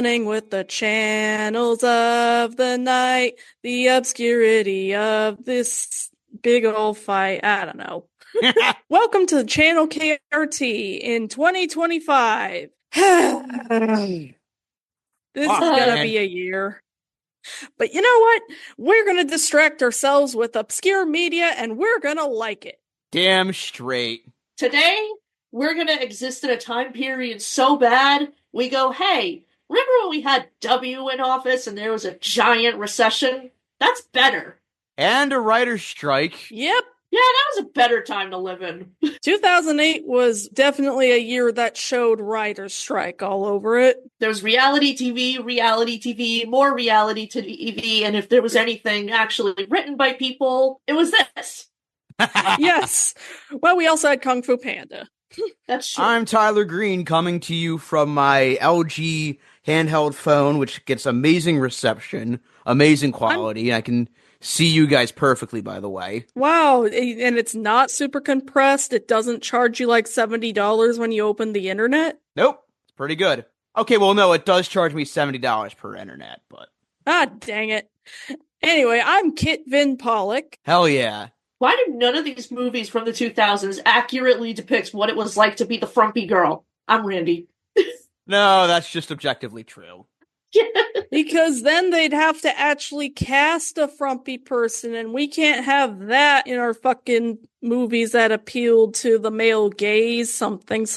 running with the channels of the night, the obscurity of this big old fight. I don't know. Welcome to the Channel KRT in 2025. This is gonna be a year. But you know what? We're gonna distract ourselves with obscure media and we're gonna like it. Damn straight. Today, we're gonna exist in a time period so bad, we go, hey, remember when we had W in office and there was a giant recession? That's better. And a writer's strike. Yep. Yeah, that was a better time to live in. 2008 was definitely a year that showed writer's strike all over it. There was reality TV, more reality TV, and if there was anything actually written by people, it was this. Yes. Well, we also had Kung Fu Panda. That's true. I'm Tyler Green, coming to you from my LG handheld phone, which gets amazing reception, amazing quality. I can see you guys perfectly, by the way. Wow, and it's not super compressed. It doesn't charge you like $70 when you open the internet? Nope, it's pretty good. Okay, well, no, it does charge me $70 per internet, but... Ah, dang it. Anyway, I'm Kit Vin Pollak. Hell yeah. Why do none of these movies from the 2000s accurately depict what it was like to be the frumpy girl? I'm Randy. No, that's just objectively true. Because then they'd have to actually cast a frumpy person, and we can't have that in our fucking movies that appeal to the male gaze, something.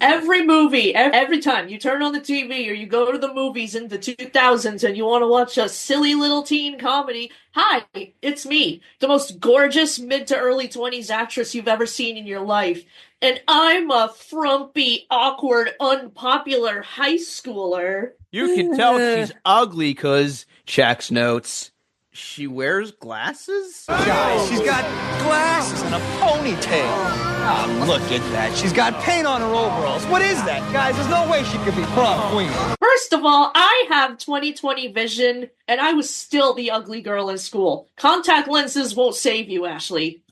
Every movie, every time you turn on the TV or you go to the movies in the 2000s and you want to watch a silly little teen comedy, hi, it's me, the most gorgeous mid to early 20s actress you've ever seen in your life. And I'm a frumpy, awkward, unpopular high schooler. You can tell she's ugly because, checks notes, she wears glasses? Guys, she's got glasses and a ponytail. Oh, look at that. She's got paint on her overalls. What is that? Guys, there's no way she could be prom queen. First of all, I have 20/20 vision, and I was still the ugly girl in school. Contact lenses won't save you, Ashley.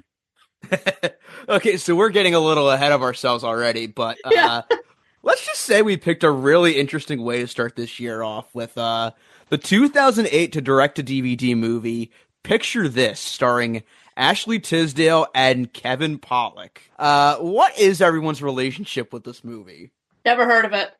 Okay, so we're getting a little ahead of ourselves already, but Yeah. let's just say we picked a really interesting way to start this year off with the 2008 to direct-to-DVD movie Picture This, starring Ashley Tisdale and Kevin Pollak. What is everyone's relationship with this movie? Never heard of it.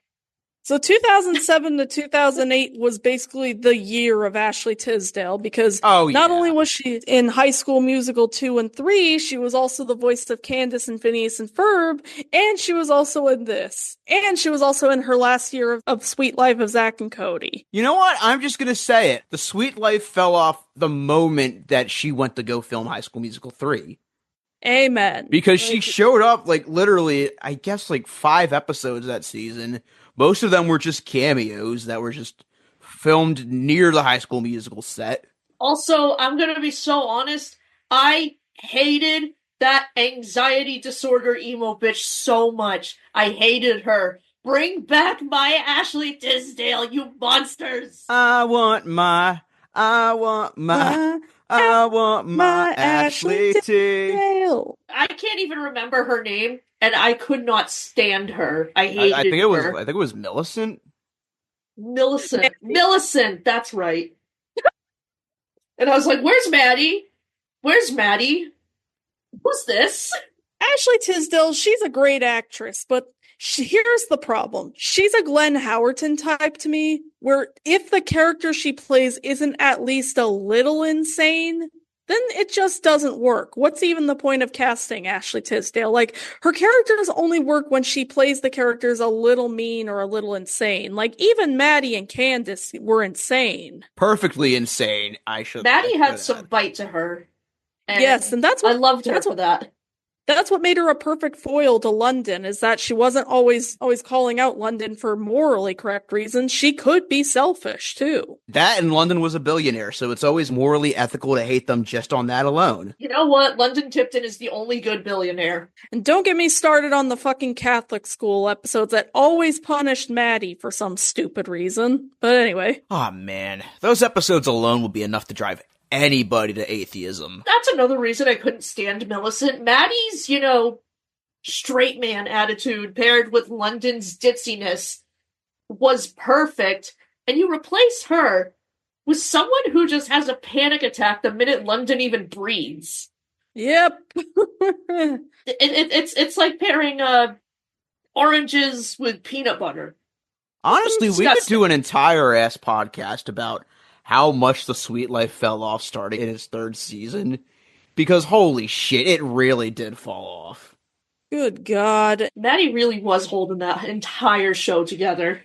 So 2007 to 2008 was basically the year of Ashley Tisdale because not only was she in High School Musical 2 and 3, she was also the voice of Candace and Phineas and Ferb, and she was also in this. And she was also in her last year of Sweet Life of Zack and Cody. You know what? I'm just going to say it. The Sweet Life fell off the moment that she went to go film High School Musical 3. Amen. Because she showed up, like, literally, I guess, like, 5 episodes that season. Most of them were just cameos that were just filmed near the High School Musical set. Also, I'm going to be so honest, I hated that anxiety disorder emo bitch so much. I hated her. Bring back my Ashley Tisdale, you monsters! I want my Ashley Tisdale. I can't even remember her name, and I could not stand her. I hated her. I think it was Millicent. Millicent, that's right. And I was like, where's Maddie? Who's this? Ashley Tisdale, she's a great actress, but here's the problem. She's a Glenn Howerton type to me, where if the character she plays isn't at least a little insane, then it just doesn't work. What's even the point of casting Ashley Tisdale? Like, her characters only work when she plays the characters a little mean or a little insane. Like, even Maddie and Candace were insane. Perfectly insane, I should. Maddie had some bite to her. And yes, and that's what I loved her for that. That's what made her a perfect foil to London, is that she wasn't always calling out London for morally correct reasons. She could be selfish, too. That and London was a billionaire, so it's always morally ethical to hate them just on that alone. You know what? London Tipton is the only good billionaire. And don't get me started on the fucking Catholic school episodes that always punished Maddie for some stupid reason. But anyway. Oh man, those episodes alone would be enough to drive anybody to atheism. That's another reason I couldn't stand Millicent. Maddie's, straight man attitude paired with London's ditziness was perfect, and you replace her with someone who just has a panic attack the minute London even breathes. Yep. It's like pairing oranges with peanut butter. Honestly, we could Disgusting. do an entire ass podcast about how much The Sweet Life fell off starting in its third season. Because holy shit, it really did fall off. Good God. Maddie really was holding that entire show together.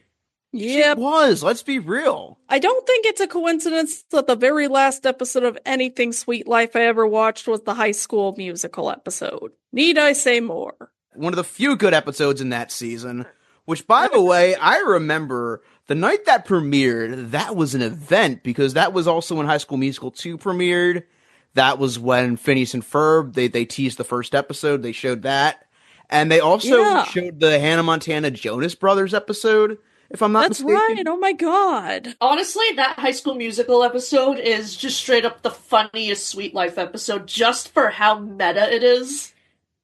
Yep. It was, let's be real. I don't think it's a coincidence that the very last episode of anything Sweet Life I ever watched was the High School Musical episode. Need I say more? One of the few good episodes in that season, which, by the way, I remember the night that premiered, that was an event, because that was also when High School Musical 2 premiered. That was when Phineas and Ferb, they teased the first episode, they showed that. And they also showed the Hannah Montana Jonas Brothers episode, if I'm not mistaken. That's right, oh my God. Honestly, that High School Musical episode is just straight up the funniest Sweet Life episode, just for how meta it is.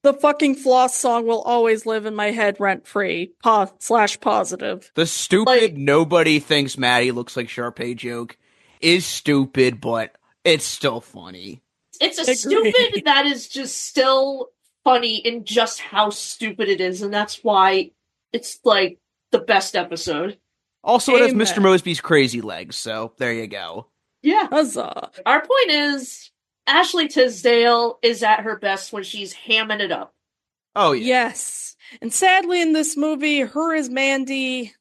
The fucking Floss song will always live in my head rent-free, /positive. The stupid nobody thinks Maddie looks like Sharpay joke is stupid, but it's still funny. It's a stupid that is just still funny in just how stupid it is, and that's why it's, like, the best episode. Also, it has Mr. Mosby's crazy legs, so there you go. Yeah. Huzzah. Our point is, Ashley Tisdale is at her best when she's hamming it up. Oh, yeah. Yes. And sadly in this movie, her as Mandy,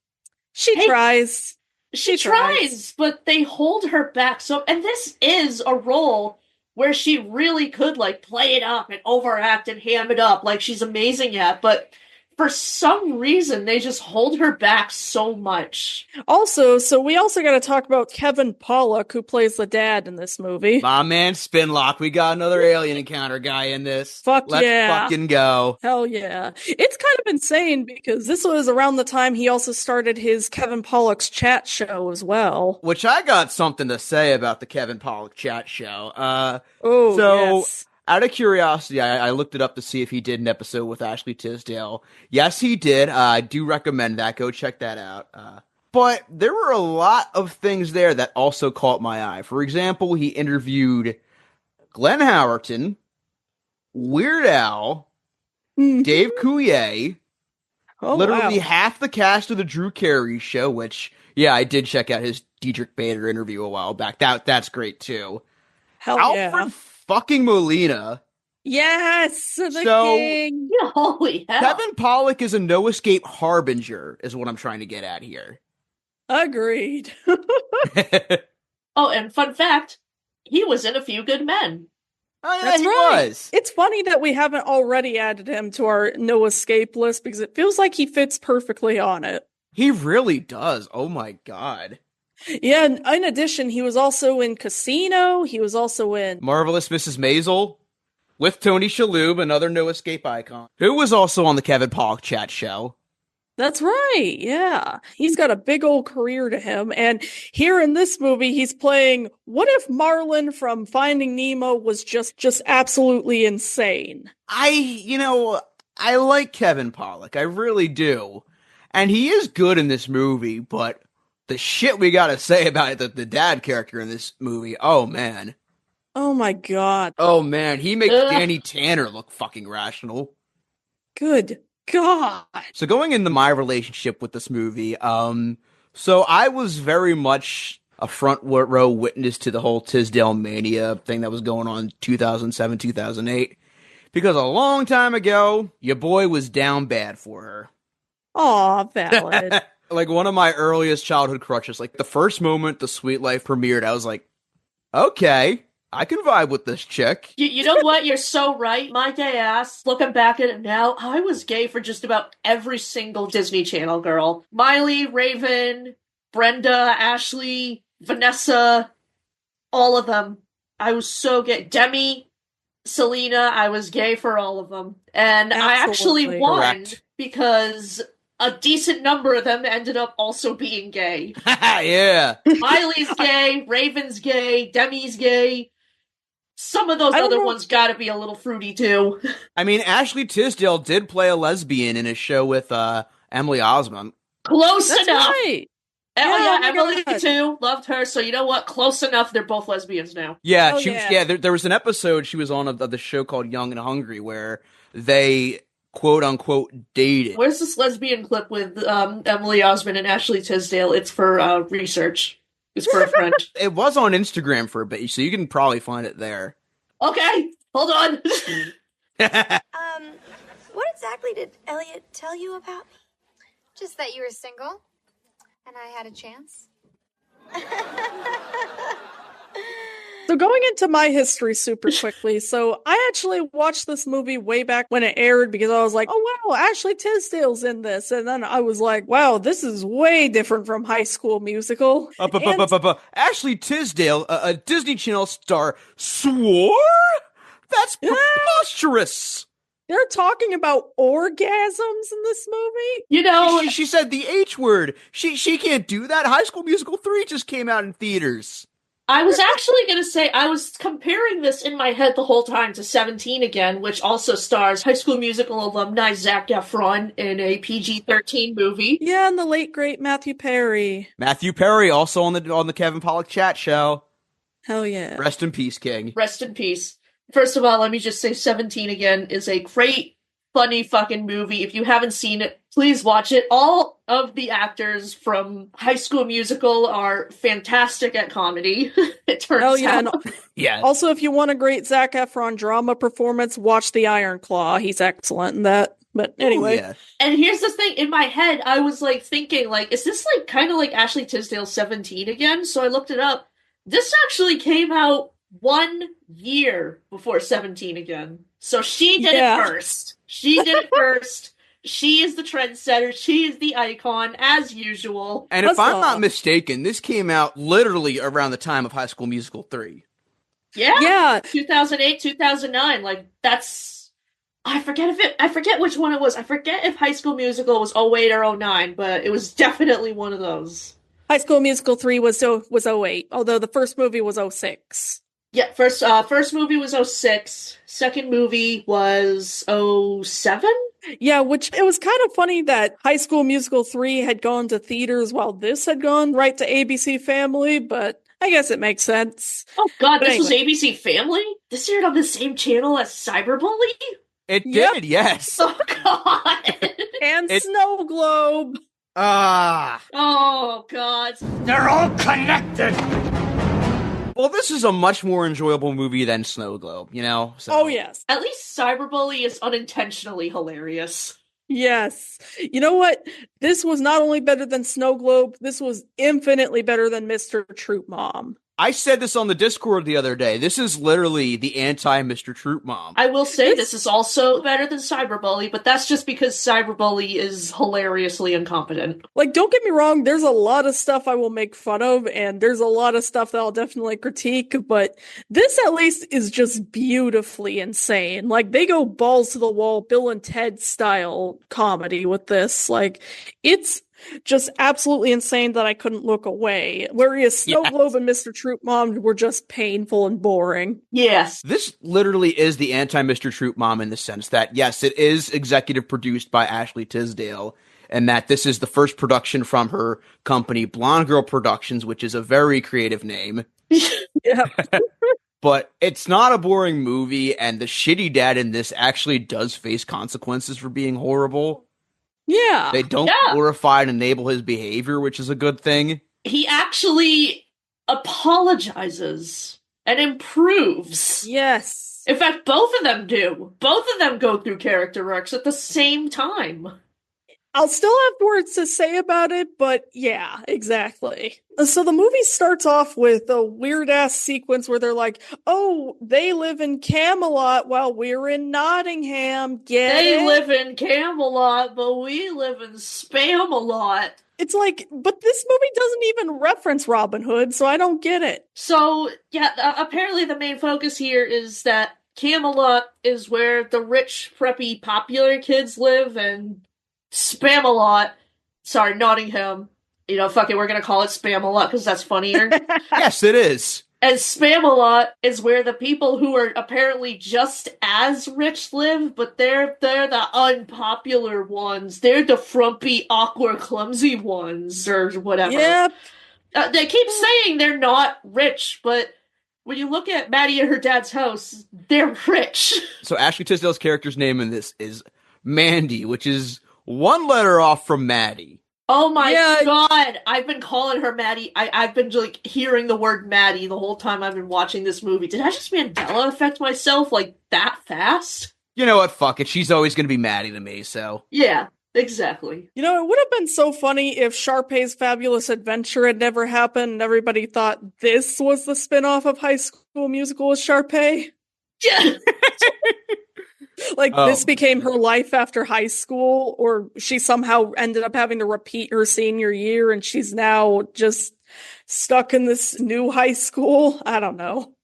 she tries. She tries, but they hold her back. So, and this is a role where she really could, like, play it up and overact and ham it up like she's amazing at, but for some reason, they just hold her back so much. Also, so we also got to talk about Kevin Pollak, who plays the dad in this movie. My man, Spinlock. We got another alien encounter guy in this. Let's fucking go. Hell yeah. It's kind of insane because this was around the time he also started his Kevin Pollak's chat show as well. Which I got something to say about the Kevin Pollak chat show. Yes. Out of curiosity, I looked it up to see if he did an episode with Ashley Tisdale. Yes, he did. I do recommend that. Go check that out. But there were a lot of things there that also caught my eye. For example, he interviewed Glenn Howerton, Weird Al, Dave Coulier, literally half the cast of the Drew Carey Show, which, yeah, I did check out his Diedrich Bader interview a while back. That's great, too. Alfred fucking Molina. Yes, the king. Yeah, holy hell. Kevin Pollak is a no escape harbinger, is what I'm trying to get at here. Agreed. Oh, and fun fact, he was in A Few Good Men. Oh, yeah, That's right. Was. It's funny that we haven't already added him to our no escape list because it feels like he fits perfectly on it. He really does. Oh my God. Yeah, and in addition, he was also in Casino. He was also in Marvelous Mrs. Maisel with Tony Shalhoub, another no escape icon, who was also on the Kevin Pollak chat show. That's right, yeah. He's got a big old career to him, and here in this movie, he's playing, what if Marlin from Finding Nemo was just absolutely insane? I like Kevin Pollak, I really do. And he is good in this movie, but the shit we gotta say about it, the dad character in this movie, oh man. Oh my God. Oh man, he makes Danny Tanner look fucking rational. Good God. So going into my relationship with this movie, so I was very much a front row witness to the whole Tisdale mania thing that was going on 2007, 2008. Because a long time ago, your boy was down bad for her. Aw, valid. Like one of my earliest childhood crushes. Like the first moment The Sweet Life premiered, I was like, okay, I can vibe with this chick. You know what? You're so right. My gay ass, looking back at it now, I was gay for just about every single Disney Channel girl. Miley, Raven, Brenda, Ashley, Vanessa, all of them. I was so gay. Demi, Selena, I was gay for all of them. And Absolutely. I actually won Correct. Because a decent number of them ended up also being gay. Yeah. Miley's gay, Raven's gay, Demi's gay. Some of those other ones gotta be a little fruity too. I mean, Ashley Tisdale did play a lesbian in a show with Emily Osment. Close That's enough. right. Oh Yeah, yeah, oh my Emily God. too. Loved her. So you know what? Close enough. They're both lesbians now. Yeah, Oh, she was. yeah. Yeah, there was an episode she was on of the show called Young and Hungry where they quote unquote dated. Where's this lesbian clip with Emily Osmond and Ashley Tisdale? It's for research. It's for a friend. It was on Instagram for a bit, so you can probably find it there. Okay, hold on. What exactly did Elliot tell you about me? Just that you were single and I had a chance. So going into my history super quickly, so I actually watched this movie way back when it aired because I was like, oh wow, Ashley Tisdale's in this. And then I was like, wow, this is way different from High School Musical. Ashley Tisdale, a Disney Channel star, swore? That's preposterous! They're talking about orgasms in this movie? You know, She said the H word. She can't do that. High School Musical 3 just came out in theaters. I was actually going to say, I was comparing this in my head the whole time to 17 again, which also stars High School Musical alumni Zac Efron in a PG-13 movie. Yeah, and the late great Matthew Perry. Matthew Perry also on the Kevin Pollak chat show. Hell yeah. Rest in peace, King. Rest in peace. First of all, let me just say 17 again is a great, funny fucking movie. If you haven't seen it, please watch it. All of the actors from High School Musical are fantastic at comedy. It turns Hell yeah. out. Yeah. Also, if you want a great Zac Efron drama performance, watch The Iron Claw. He's excellent in that. But anyway. Ooh, yeah. And here's the thing, in my head, I was like thinking, like, is this like kind of like Ashley Tisdale's 17 again? So I looked it up. This actually came out 1 year before 17 again. So she did it first. She did it first. She is the trendsetter. She is the icon, as usual. And if I'm not mistaken, this came out literally around the time of High School Musical 3. Yeah. 2008, 2009. Like, that's... I forget which one it was. I forget if High School Musical was 08 or 09, but it was definitely one of those. High School Musical 3 was 08, although the first movie was 06. Yeah, first movie was 06. Second movie was 07? Yeah, which it was kind of funny that High School Musical 3 had gone to theaters while this had gone right to ABC Family, but I guess it makes sense. Oh god, But this was anyway. ABC Family? This aired on the same channel as Cyberbully? It did, yes. Oh god. And Snow Globe. Oh god. They're all connected. Well, this is a much more enjoyable movie than Snow Globe, you know? So. Oh, yes. At least Cyberbully is unintentionally hilarious. Yes. You know what? This was not only better than Snow Globe, this was infinitely better than Mr. Troop Mom. I said this on the Discord the other day. This is literally the anti-Mr. Troop Mom. I will say this is also better than Cyberbully, but that's just because Cyberbully is hilariously incompetent. Like, don't get me wrong, there's a lot of stuff I will make fun of, and there's a lot of stuff that I'll definitely critique, but this at least is just beautifully insane. Like, they go balls to the wall, Bill and Ted style comedy with this. Like, it's just absolutely insane that I couldn't look away. Whereas Snow Globe and Mr. Troop Mom were just painful and boring. Yes. This literally is the anti-Mr. Troop Mom in the sense that, yes, it is executive produced by Ashley Tisdale, and that this is the first production from her company, Blonde Girl Productions, which is a very creative name. Yeah. But it's not a boring movie, and the shitty dad in this actually does face consequences for being horrible. Yeah. They don't glorify and enable his behavior, which is a good thing. He actually apologizes and improves. Yes. In fact, both of them do. Both of them go through character arcs at the same time. I'll still have words to say about it, but yeah, exactly. So the movie starts off with a weird-ass sequence where they're like, oh, they live in Camelot while we're in Nottingham. They live in Camelot, but we live in Spamalot. It's like, but this movie doesn't even reference Robin Hood, so I don't get it. So, yeah, apparently the main focus here is that Camelot is where the rich, preppy, popular kids live, and Nottingham. You know, fuck it, we're gonna call it Spamalot because that's funnier. Yes, it is. And Spamalot is where the people who are apparently just as rich live, but they're the unpopular ones. They're the frumpy, awkward, clumsy ones, or whatever. Yep. They keep saying they're not rich, but when you look at Maddie at her dad's house, they're rich. So Ashley Tisdale's character's name in this is Mandy, which is one letter off from Maddie. Oh my god, I've been calling her Maddie. I've been like hearing the word Maddie the whole time I've been watching this movie. Did I just Mandela affect myself like that fast? You know what? Fuck it. She's always going to be Maddie to me, so. Yeah, exactly. You know, it would have been so funny if Sharpay's Fabulous Adventure had never happened and everybody thought this was the spinoff of High School Musical with Sharpay. Yeah. Like, this became her life after high school, or she somehow ended up having to repeat her senior year, and she's now just stuck in this new high school. I don't know.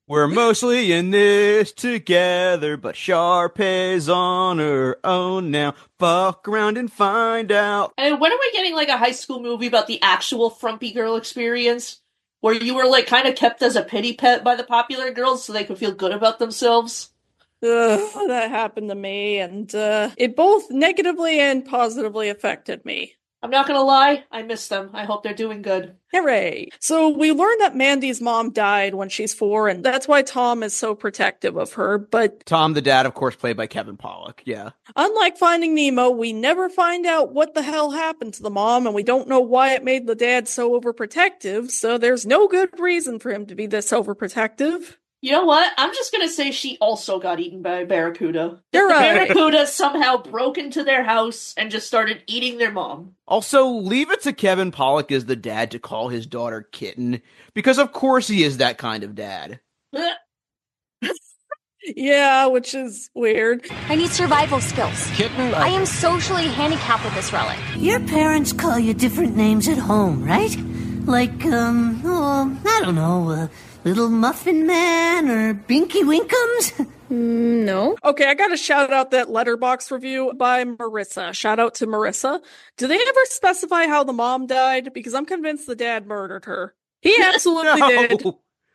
We're mostly in this together, but Sharpay's on her own now. Fuck around and find out. And when are we getting like a high school movie about the actual frumpy girl experience? Where you were like kind of kept as a pity pet by the popular girls so they could feel good about themselves? That happened to me, and it both negatively and positively affected me. I'm not gonna lie, I miss them. I hope they're doing good. Hooray! So we learned that Mandy's mom died when she's 4, and that's why Tom is so protective of her, but... Tom, the dad, of course, played by Kevin Pollak, yeah. Unlike Finding Nemo, we never find out what the hell happened to the mom, and we don't know why it made the dad so overprotective, so there's no good reason for him to be this overprotective. You know what? I'm just gonna say she also got eaten by a barracuda. You're right. The barracuda somehow broke into their house and just started eating their mom. Also, leave it to Kevin Pollak as the dad to call his daughter Kitten, because of course he is that kind of dad. Yeah, which is weird. I need survival skills. Kitten, I am socially handicapped with this relic. Your parents call you different names at home, right? Like, I don't know, Little Muffin Man or Binky Winkums? No. Okay, I gotta shout out that Letterboxd review by Marissa. Shout out to Marissa. Do they ever specify how the mom died? Because I'm convinced the dad murdered her. He absolutely did.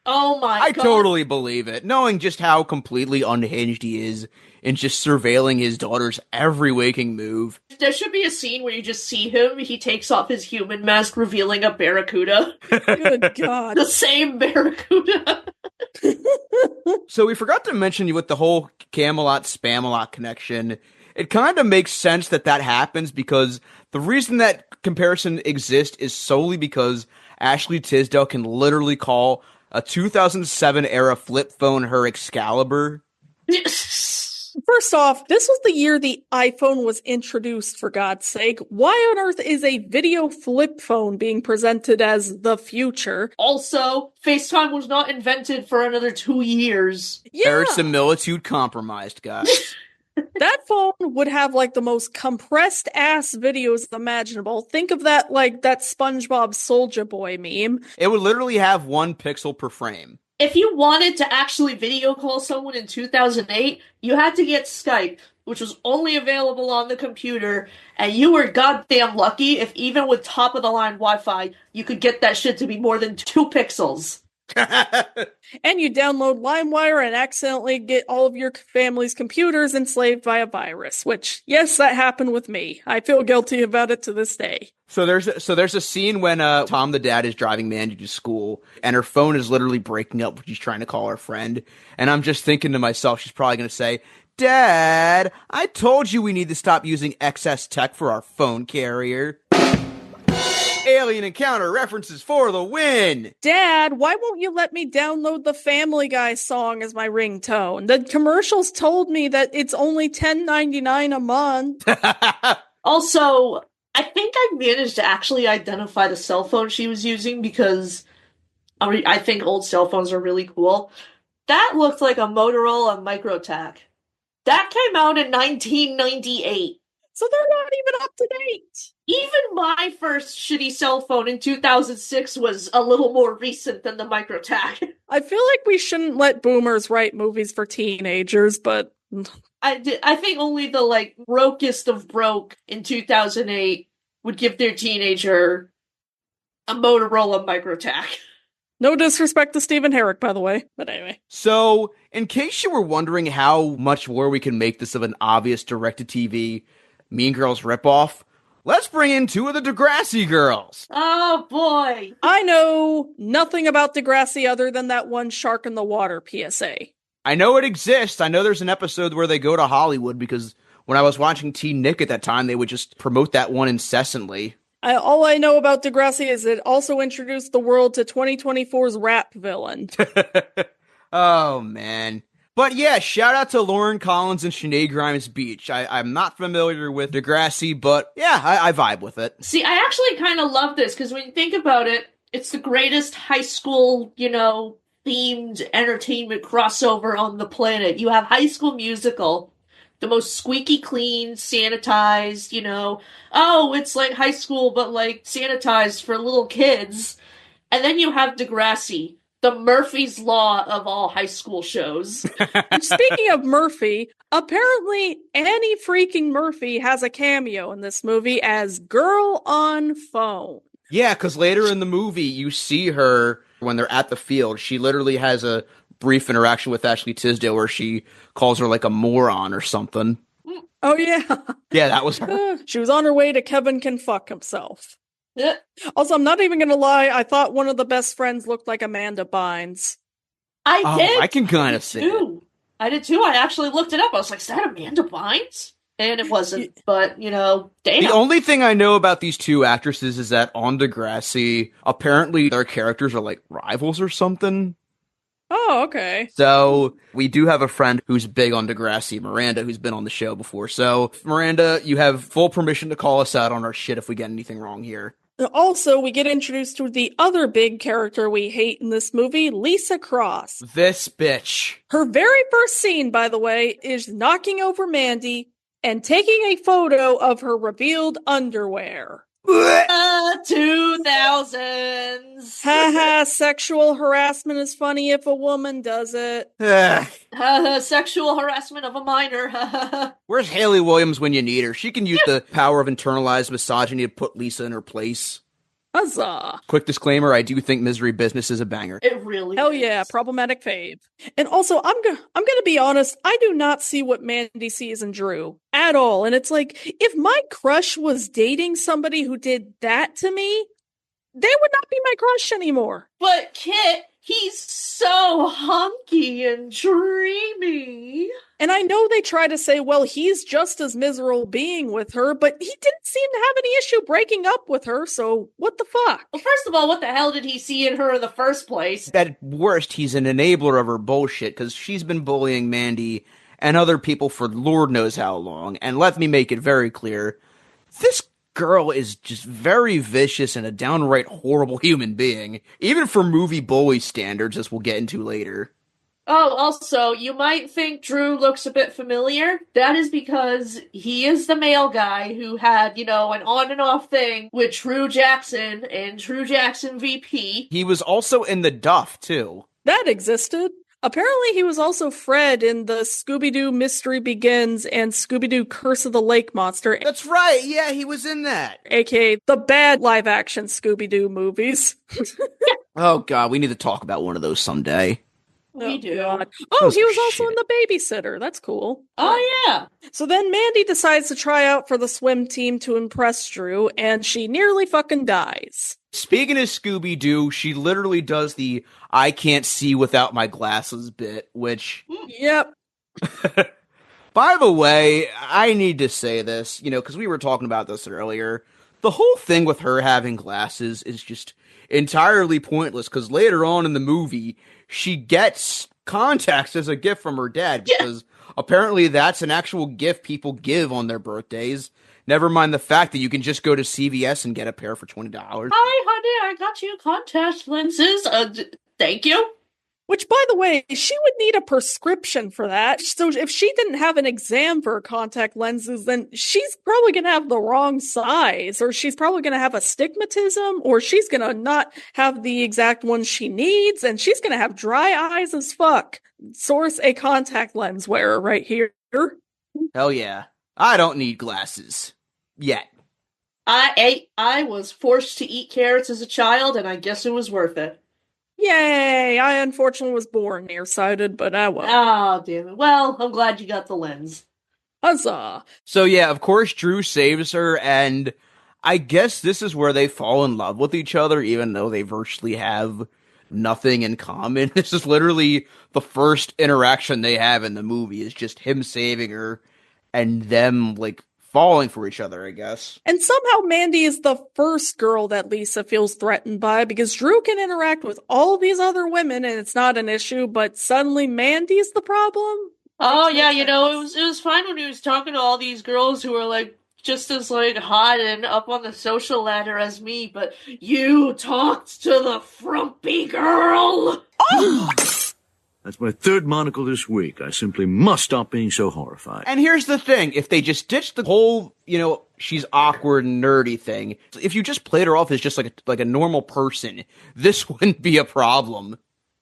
Oh my I god. totally believe it, knowing just how completely unhinged he is in just surveilling his daughter's every waking move. There should be a scene where you just see him, he takes off his human mask, revealing a barracuda. Good God. The same barracuda. So we forgot to mention with the whole Camelot-Spamalot connection, it kind of makes sense that happens because the reason that comparison exists is solely because Ashley Tisdale can literally call a 2007 era flip phone her Excalibur. First off, this was the year the iPhone was introduced, for God's sake. Why on earth is a video flip phone being presented as the future? Also, FaceTime was not invented for another 2 years. Yeah, Verisimilitude compromised, guys. that phone would have like the most compressed ass videos imaginable. Think of that like that SpongeBob Soldier Boy meme. It would literally have 1 pixel per frame. If you wanted to actually video call someone in 2008, you had to get Skype, which was only available on the computer, and you were goddamn lucky if even with top-of-the-line Wi-Fi, you could get that shit to be more than 2 pixels. And you download LimeWire and accidentally get all of your family's computers enslaved by a virus, which, yes, that happened with me. I feel guilty about it to this day. So there's a scene when Tom the dad is driving Mandy to school, and her phone is literally breaking up when she's trying to call her friend. And I'm just thinking to myself, she's probably going to say, "Dad, I told you we need to stop using excess tech for our phone carrier." Alien Encounter references for the win! Dad, why won't you let me download the Family Guy song as my ringtone? The commercials told me that it's only $10.99 a month. Also, I think I managed to actually identify the cell phone she was using because I think old cell phones are really cool. That looked like a Motorola MicroTac. That came out in 1998. So they're not even up to date. Even my first shitty cell phone in 2006 was a little more recent than the MicroTac. I feel like we shouldn't let boomers write movies for teenagers, but... I think only the, like, brokest of broke in 2008 would give their teenager a Motorola MicroTac. No disrespect to Stephen Herrick, by the way. But anyway. So, in case you were wondering how much more we can make this of an obvious direct-to-TV Mean Girls ripoff, let's bring in two of the Degrassi girls. Oh, boy. I know nothing about Degrassi other than that one Shark in the Water PSA. I know it exists. I know there's an episode where they go to Hollywood because when I was watching Teen Nick at that time, they would just promote that one incessantly. All I know about Degrassi is it also introduced the world to 2024's rap villain. Oh, man. But yeah, shout out to Lauren Collins and Sinead Grimes-Beech. I'm not familiar with Degrassi, but yeah, I vibe with it. See, I actually kind of love this, because when you think about it, it's the greatest high school, themed entertainment crossover on the planet. You have High School Musical, the most squeaky clean, sanitized, oh, it's like high school, but like sanitized for little kids. And then you have Degrassi, the Murphy's Law of all high school shows. Speaking of Murphy, apparently Annie freaking Murphy has a cameo in this movie as Girl on Phone. Yeah, because later in the movie, you see her when they're at the field. She literally has a brief interaction with Ashley Tisdale where she calls her like a moron or something. Oh, yeah. Yeah, that was her. She was on her way to Kevin Can Fuck Himself. Yeah. Also, I'm not even going to lie. I thought one of the best friends looked like Amanda Bynes. I did. I can kind of see it. I did too. I actually looked it up. I was like, is that Amanda Bynes? And it wasn't, but, damn. The only thing I know about these two actresses is that on Degrassi, apparently their characters are like rivals or something. Oh, okay. So we do have a friend who's big on Degrassi, Miranda, who's been on the show before. So, Miranda, you have full permission to call us out on our shit if we get anything wrong here. Also, we get introduced to the other big character we hate in this movie, Lisa Cross. This bitch. Her very first scene, by the way, is knocking over Mandy and taking a photo of her revealed underwear. 2000s. Haha, sexual harassment is funny if a woman does it. Sexual harassment of a minor. Where's Haley Williams when you need her? She can use the power of internalized misogyny to put Lisa in her place. Huzzah. Quick disclaimer, I do think Misery Business is a banger. It really Hell is. yeah, problematic fave. And also, I'm gonna be honest, I do not see what Mandy sees in Drew at all. And it's like, if my crush was dating somebody who did that to me, they would not be my crush anymore. But Kit, he's so hunky and dreamy. And I know they try to say, well, he's just as miserable being with her, but he didn't seem to have any issue breaking up with her, so what the fuck? Well, first of all, what the hell did he see in her in the first place? At worst, he's an enabler of her bullshit, because she's been bullying Mandy and other people for Lord knows how long. And let me make it very clear, this girl is just very vicious and a downright horrible human being, even for movie bully standards, as we'll get into later. Oh, also, you might think Drew looks a bit familiar. That is because he is the male guy who had, an on and off thing with True Jackson and True Jackson VP. He was also in The Duff, too. That existed. Apparently he was also Fred in the Scooby-Doo Mystery Begins and Scooby-Doo Curse of the Lake Monster. That's right, yeah, he was in that. AKA the bad live-action Scooby-Doo movies. Oh god, we need to talk about one of those someday. We do. God. Oh, he was also shit. in The Babysitter. That's cool. Oh, yeah. So then Mandy decides to try out for the swim team to impress Drew, and she nearly fucking dies. Speaking of Scooby-Doo, she literally does the I can't see without my glasses bit, which... Yep. By the way, I need to say this, because we were talking about this earlier. The whole thing with her having glasses is just entirely pointless, because later on in the movie, she gets contacts as a gift from her dad, because apparently that's an actual gift people give on their birthdays. Never mind the fact that you can just go to CVS and get a pair for $20. Hi, honey, I got you contact lenses. Thank you. Which, by the way, she would need a prescription for that. So if she didn't have an exam for her contact lenses, then she's probably going to have the wrong size, or she's probably going to have astigmatism, or she's going to not have the exact ones she needs, and she's going to have dry eyes as fuck. Source a contact lens wearer right here. Hell yeah. I don't need glasses. Yet. I was forced to eat carrots as a child, and I guess it was worth it. Yay! I unfortunately was born nearsighted, but well. Oh, damn it. Well, I'm glad you got the lens. Huzzah! So yeah, of course Drew saves her, and I guess this is where they fall in love with each other, even though they virtually have nothing in common. This is literally the first interaction they have in the movie, is just him saving her and them, like, falling for each other, I guess. And somehow Mandy is the first girl that Lisa feels threatened by, because Drew can interact with all these other women and it's not an issue, but suddenly Mandy's the problem? Oh, yeah, you know, it was fine when he was talking to all these girls who were, like, just as, like, hot and up on the social ladder as me, but you talked to the frumpy girl! Oh! That's my third monocle this week. I simply must stop being so horrified. And here's the thing, if they just ditched the whole, she's awkward and nerdy thing, if you just played her off as just like a normal person, this wouldn't be a problem.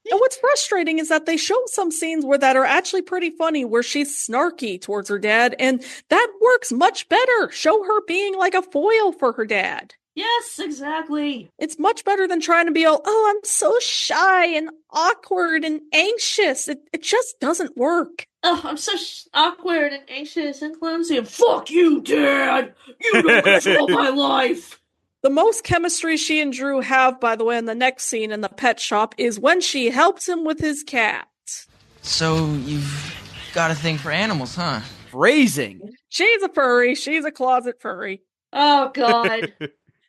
And what's frustrating is that they show some scenes that are actually pretty funny, where she's snarky towards her dad, and that works much better. Show her being like a foil for her dad. Yes, exactly. It's much better than trying to be all, oh, I'm so shy and awkward and anxious. It just doesn't work. Oh, I'm so awkward and anxious and clumsy. And fuck you, Dad! You don't control my life! The most chemistry she and Drew have, by the way, in the next scene in the pet shop is when she helps him with his cat. So you've got a thing for animals, huh? Phrasing. She's a furry. She's a closet furry. Oh, God.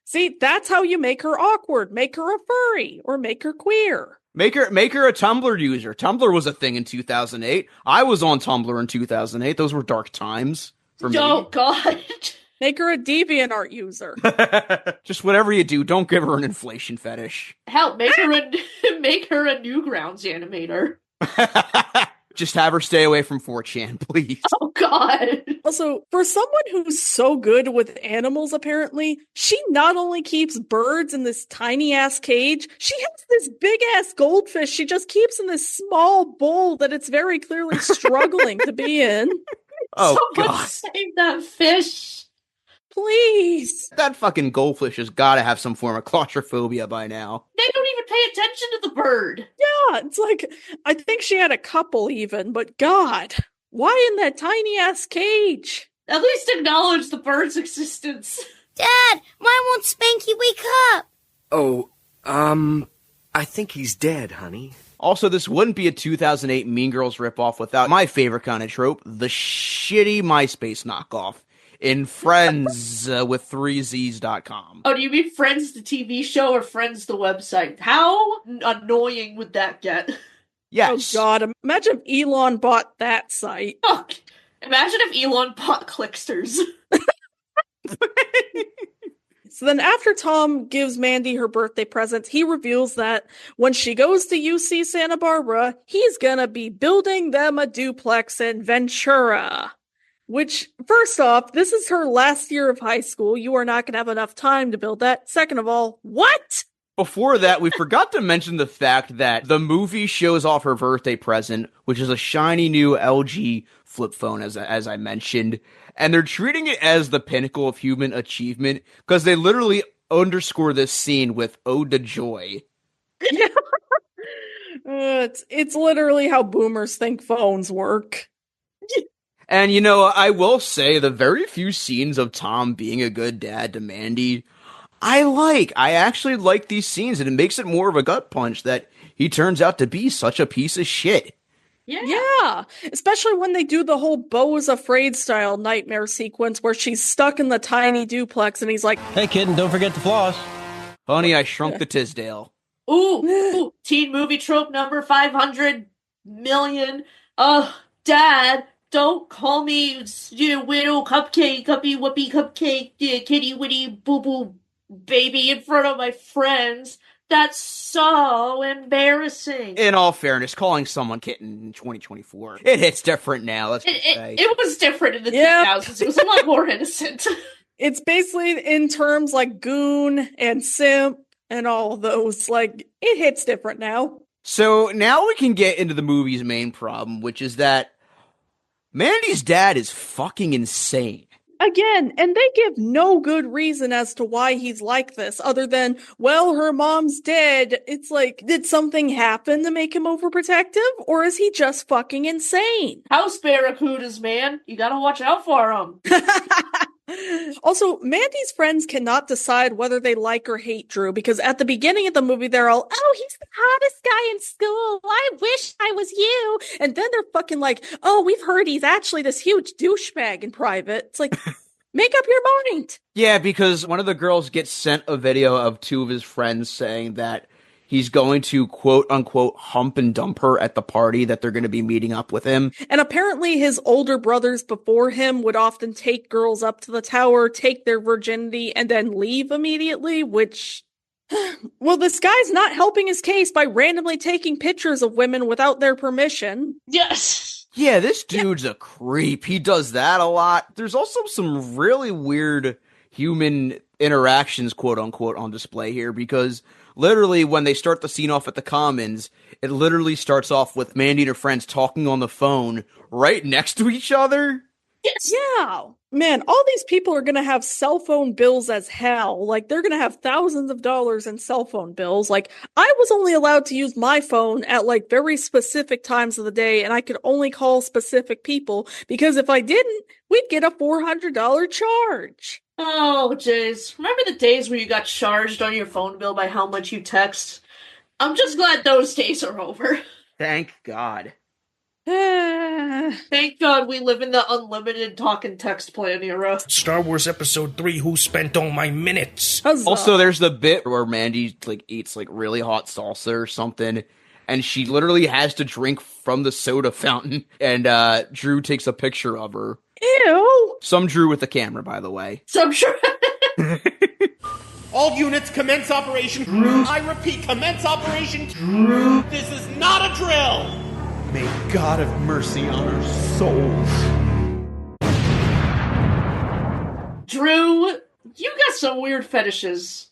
See, that's how you make her awkward. Make her a furry or make her queer. Make her a Tumblr user. Tumblr was a thing in 2008. I was on Tumblr in 2008. Those were dark times for me. Oh, God. Make her a DeviantArt user. Just whatever you do, don't give her an inflation fetish. Hell, make her a Newgrounds animator. Just have her stay away from 4chan, please. Oh, God. Also, for someone who's so good with animals, apparently, she not only keeps birds in this tiny-ass cage, she has this big-ass goldfish she just keeps in this small bowl that it's very clearly struggling to be in. Oh, Someone God. save that fish. Please. That fucking goldfish has got to have some form of claustrophobia by now. They don't even pay attention to the bird. Yeah, it's like, I think she had a couple even, but God, why in that tiny-ass cage? At least acknowledge the bird's existence. Dad, why won't Spanky wake up? Oh, I think he's dead, honey. Also, this wouldn't be a 2008 Mean Girls ripoff without my favorite kind of trope, the shitty MySpace knockoff in Friends with 3Zs.com. Oh, do you mean Friends the TV show or Friends the website? How annoying would that get? Yes. Oh God, imagine if Elon bought that site. Oh, imagine if Elon bought Clicksters. So then after Tom gives Mandy her birthday present, he reveals that when she goes to UC Santa Barbara, he's gonna be building them a duplex in Ventura. Which, first off, this is her last year of high school. You are not gonna have enough time to build that. Second of all, what? Before that, we forgot to mention the fact that the movie shows off her birthday present, which is a shiny new LG flip phone, as I mentioned. And they're treating it as the pinnacle of human achievement, because they literally underscore this scene with "Ode to Joy." It's literally how boomers think phones work. And, I will say the very few scenes of Tom being a good dad to Mandy, I actually like these scenes, and it makes it more of a gut punch that he turns out to be such a piece of shit. Yeah, especially when they do the whole Beau is Afraid style nightmare sequence where she's stuck in the tiny duplex and he's like, "Hey kid, and don't forget to floss." Honey, I Shrunk the Tisdale. Ooh, teen movie trope number 500 million. Dad, don't call me widow cupcake, cuppy whoopee cupcake, kitty witty boo boo baby in front of my friends. That's so embarrassing. In all fairness, calling someone kitten in 2024, it hits different now, let's just say. It was different in the 2000s. It was a lot more innocent. It's basically in terms like goon and simp and all of those. Like, it hits different now. So now we can get into the movie's main problem, which is that Mandy's dad is fucking insane. Again, and they give no good reason as to why he's like this, other than, well, her mom's dead. It's like, did something happen to make him overprotective? Or is he just fucking insane? House barracudas, man. You gotta watch out for them. Also, Mandy's friends cannot decide whether they like or hate Drew, because at the beginning of the movie, they're all, oh, he's the hottest guy in school. I wish I was you. And then they're fucking like, oh, we've heard he's actually this huge douchebag in private. It's like, make up your mind. Yeah, because one of the girls gets sent a video of two of his friends saying that he's going to, quote-unquote, hump and dump her at the party that they're going to be meeting up with him. And apparently his older brothers before him would often take girls up to the tower, take their virginity, and then leave immediately, which... Well, this guy's not helping his case by randomly taking pictures of women without their permission. Yes! Yeah, this dude's a creep. He does that a lot. There's also some really weird human interactions, quote-unquote, on display here, because... literally, when they start the scene off at the Commons, it literally starts off with Mandy and her friends talking on the phone right next to each other. Yes. Yeah. Man, all these people are going to have cell phone bills as hell. Like, they're going to have thousands of dollars in cell phone bills. Like, I was only allowed to use my phone at, like, very specific times of the day, and I could only call specific people, because if I didn't, we'd get a $400 charge. Oh, jeez. Remember the days where you got charged on your phone bill by how much you text? I'm just glad those days are over. Thank God. Thank God we live in the unlimited talk and text plan era. Star Wars Episode 3, who spent all my minutes? Huzzah. Also, there's the bit where Mandy eats really hot salsa or something, and she literally has to drink from the soda fountain, and Drew takes a picture of her. Ew. Some Drew with the camera, by the way. Some Drew. All units commence operation. Drew. I repeat, commence operation. Drew. This is not a drill. May God have mercy on our souls. Drew, you got some weird fetishes.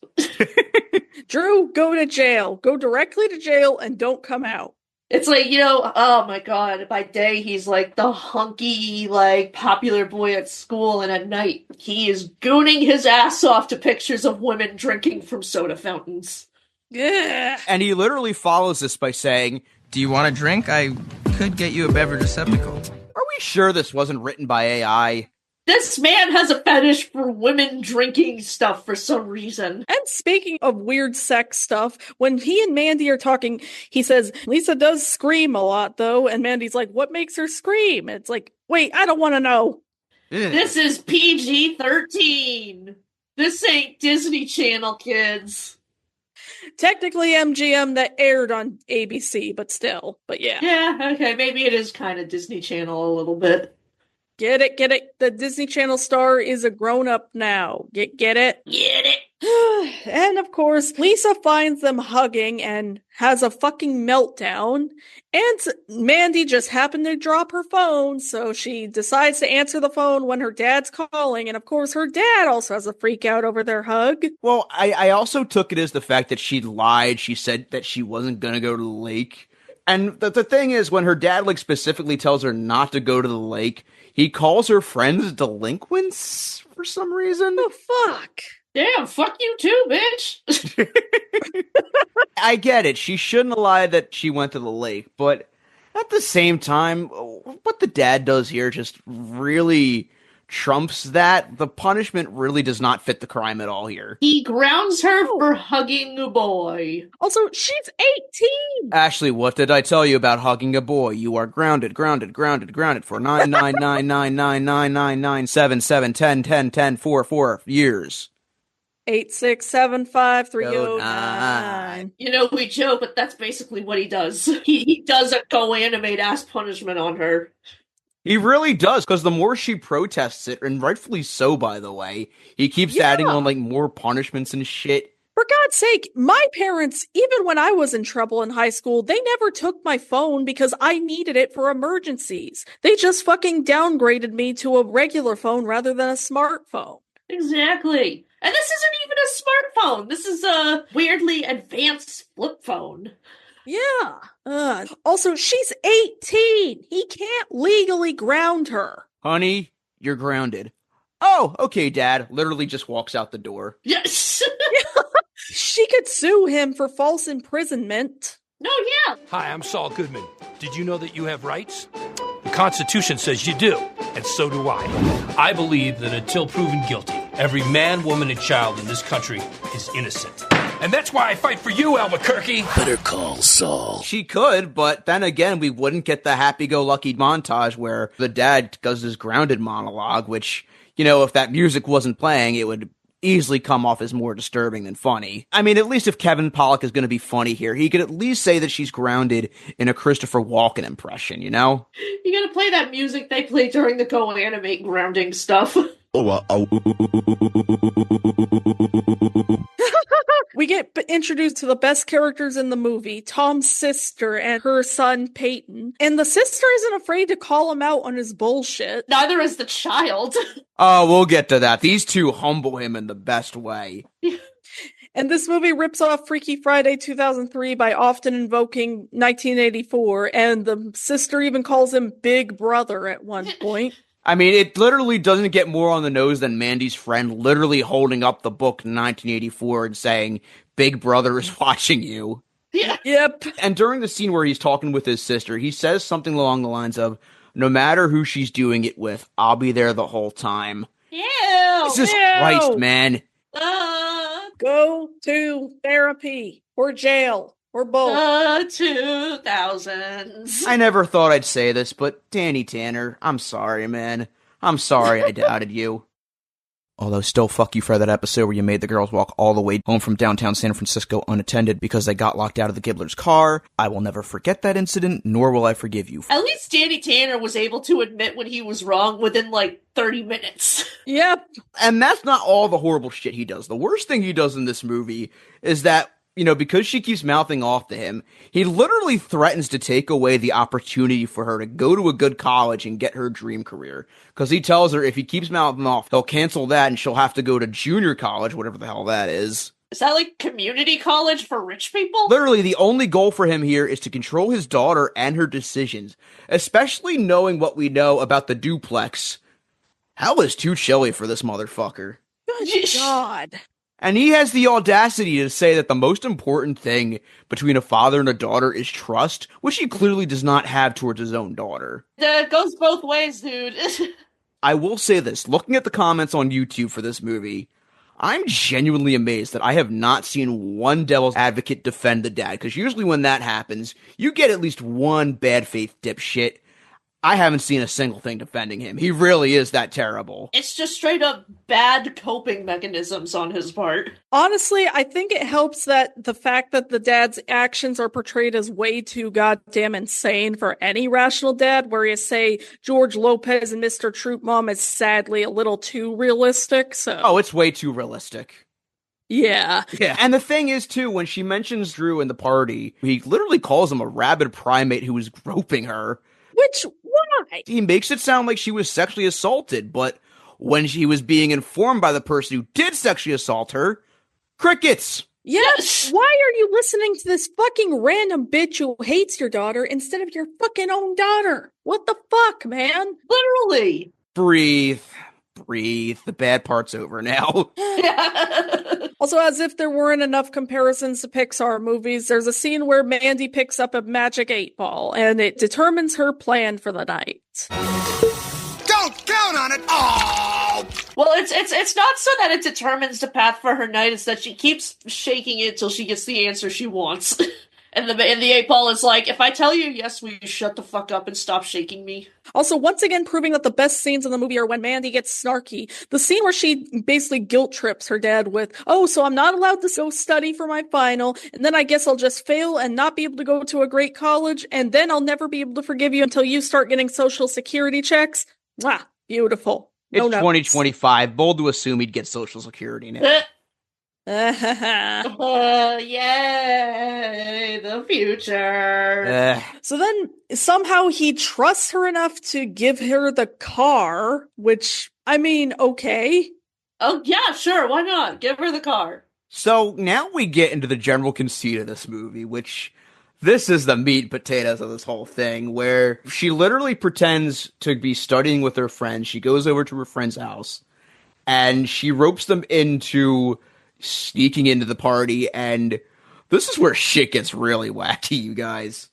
Drew, go to jail. Go directly to jail and don't come out. It's like, oh my God, by day he's like the hunky, popular boy at school, and at night he is gooning his ass off to pictures of women drinking from soda fountains. Yeah. And he literally follows this by saying, do you want a drink? I could get you a beverage receptacle. Are we sure this wasn't written by AI? This man has a fetish for women drinking stuff for some reason. And speaking of weird sex stuff, when he and Mandy are talking, he says, Lisa does scream a lot, though. And Mandy's like, what makes her scream? And it's like, wait, I don't want to know. This is PG-13. This ain't Disney Channel, kids. Technically MGM that aired on ABC, but still. But yeah. Yeah, okay, maybe it is kind of Disney Channel a little bit. Get it. The Disney Channel star is a grown-up now. Get it? Get it. And of course, Lisa finds them hugging and has a fucking meltdown. And Mandy just happened to drop her phone, so she decides to answer the phone when her dad's calling. And of course, her dad also has a freak out over their hug. Well, I also took it as the fact that she lied. She said that she wasn't going to go to the lake. And the thing is, when her dad specifically tells her not to go to the lake, he calls her friends delinquents for some reason. Oh, fuck. Damn, fuck you too, bitch. I get it. She shouldn't have lied that she went to the lake, but at the same time, what the dad does here just really trumps that. The punishment really does not fit the crime at all here. He grounds her for hugging a boy. Also, she's 18. Ashley, what did I tell you about hugging a boy? You are grounded for 9999999977710101044 years. 8675309. We joke, but that's basically what he does. He does a go-animate ass punishment on her. He really does, because the more she protests it, and rightfully so, by the way, he keeps adding on more punishments and shit. For God's sake, my parents, even when I was in trouble in high school, they never took my phone because I needed it for emergencies. They just fucking downgraded me to a regular phone rather than a smartphone. Exactly. And this isn't even a smartphone. This is a weirdly advanced flip phone. Yeah. Also, she's 18. He can't legally ground her. Honey, you're grounded. Oh, okay, Dad. Literally just walks out the door. Yes. She could sue him for false imprisonment. No, yeah. Hi, I'm Saul Goodman. Did you know that you have rights? The Constitution says you do, and so do I. I believe that until proven guilty, every man, woman, and child in this country is innocent. And that's why I fight for you, Albuquerque. Better call Saul. She could, but then again, we wouldn't get the happy-go-lucky montage where the dad does his grounded monologue, which, you know, if that music wasn't playing, it would easily come off as more disturbing than funny. I mean, at least if Kevin Pollak is going to be funny here, he could at least say that she's grounded in a Christopher Walken impression, you know? You gotta play that music they play during the co-animate grounding stuff. We get introduced to the best characters in the movie, Tom's sister and her son Peyton. And the sister isn't afraid to call him out on his bullshit. Neither is the child. Oh, we'll get to that. These two humble him in the best way. And this movie rips off Freaky Friday 2003 by often invoking 1984, and the sister even calls him Big Brother at one point. I mean, it literally doesn't get more on the nose than Mandy's friend literally holding up the book in 1984 and saying, Big Brother is watching you. Yeah. Yep. And during the scene where he's talking with his sister, he says something along the lines of, no matter who she's doing it with, I'll be there the whole time. Ew. Jesus Christ, man. Go to therapy or jail or both. 2000s. I never thought I'd say this, but Danny Tanner, I'm sorry, man. I'm sorry I doubted you. Although still fuck you for that episode where you made the girls walk all the way home from downtown San Francisco unattended because they got locked out of the Gibbler's car. I will never forget that incident, nor will I forgive you. At least Danny Tanner was able to admit when he was wrong within like 30 minutes. Yep. And that's not all the horrible shit he does. The worst thing he does in this movie is that, you know, because she keeps mouthing off to him, he literally threatens to take away the opportunity for her to go to a good college and get her dream career. Because he tells her if he keeps mouthing off, he'll cancel that and she'll have to go to junior college, whatever the hell that is. Is that like community college for rich people? Literally, the only goal for him here is to control his daughter and her decisions, especially knowing what we know about the duplex. Hell is too chilly for this motherfucker. Good God. And he has the audacity to say that the most important thing between a father and a daughter is trust, which he clearly does not have towards his own daughter. It goes both ways, dude. I will say this, looking at the comments on YouTube for this movie, I'm genuinely amazed that I have not seen one devil's advocate defend the dad, because usually when that happens, you get at least one bad faith dipshit. I haven't seen a single thing defending him. He really is that terrible. It's just straight up bad coping mechanisms on his part. Honestly, I think it helps that the fact that the dad's actions are portrayed as way too goddamn insane for any rational dad, whereas, say, George Lopez and Mr. Troop Mom is sadly a little too realistic, so... Oh, it's way too realistic. Yeah. Yeah. And the thing is, too, when she mentions Drew in the party, he literally calls him a rabid primate who was groping her. Which, why? He makes it sound like she was sexually assaulted, but when she was being informed by the person who did sexually assault her, crickets! Yes! Why are you listening to this fucking random bitch who hates your daughter instead of your fucking own daughter? What the fuck, man? Literally. Breathe. The bad part's over now. Also, as if there weren't enough comparisons to Pixar movies, there's a scene where Mandy picks up a magic 8-ball, and it determines her plan for the night. Don't count on it! Oh! Well, it's not so that it determines the path for her night, it's that she keeps shaking it till she gets the answer she wants. And the 8-ball is like, if I tell you yes, will you shut the fuck up and stop shaking me? Also, once again, proving that the best scenes in the movie are when Mandy gets snarky. The scene where she basically guilt trips her dad with, oh, so I'm not allowed to go study for my final, and then I guess I'll just fail and not be able to go to a great college, and then I'll never be able to forgive you until you start getting social security checks. Mwah, beautiful. No it's 2025. Bold to assume he'd get social security now. Yay, the future. So then somehow he trusts her enough to give her the car, which, I mean, okay. Oh, yeah, sure, why not? Give her the car. So now we get into the general conceit of this movie, which this is the meat and potatoes of this whole thing, where she literally pretends to be studying with her friend. She goes over to her friend's house, and she ropes them into sneaking into the party, and this is where shit gets really wacky, you guys.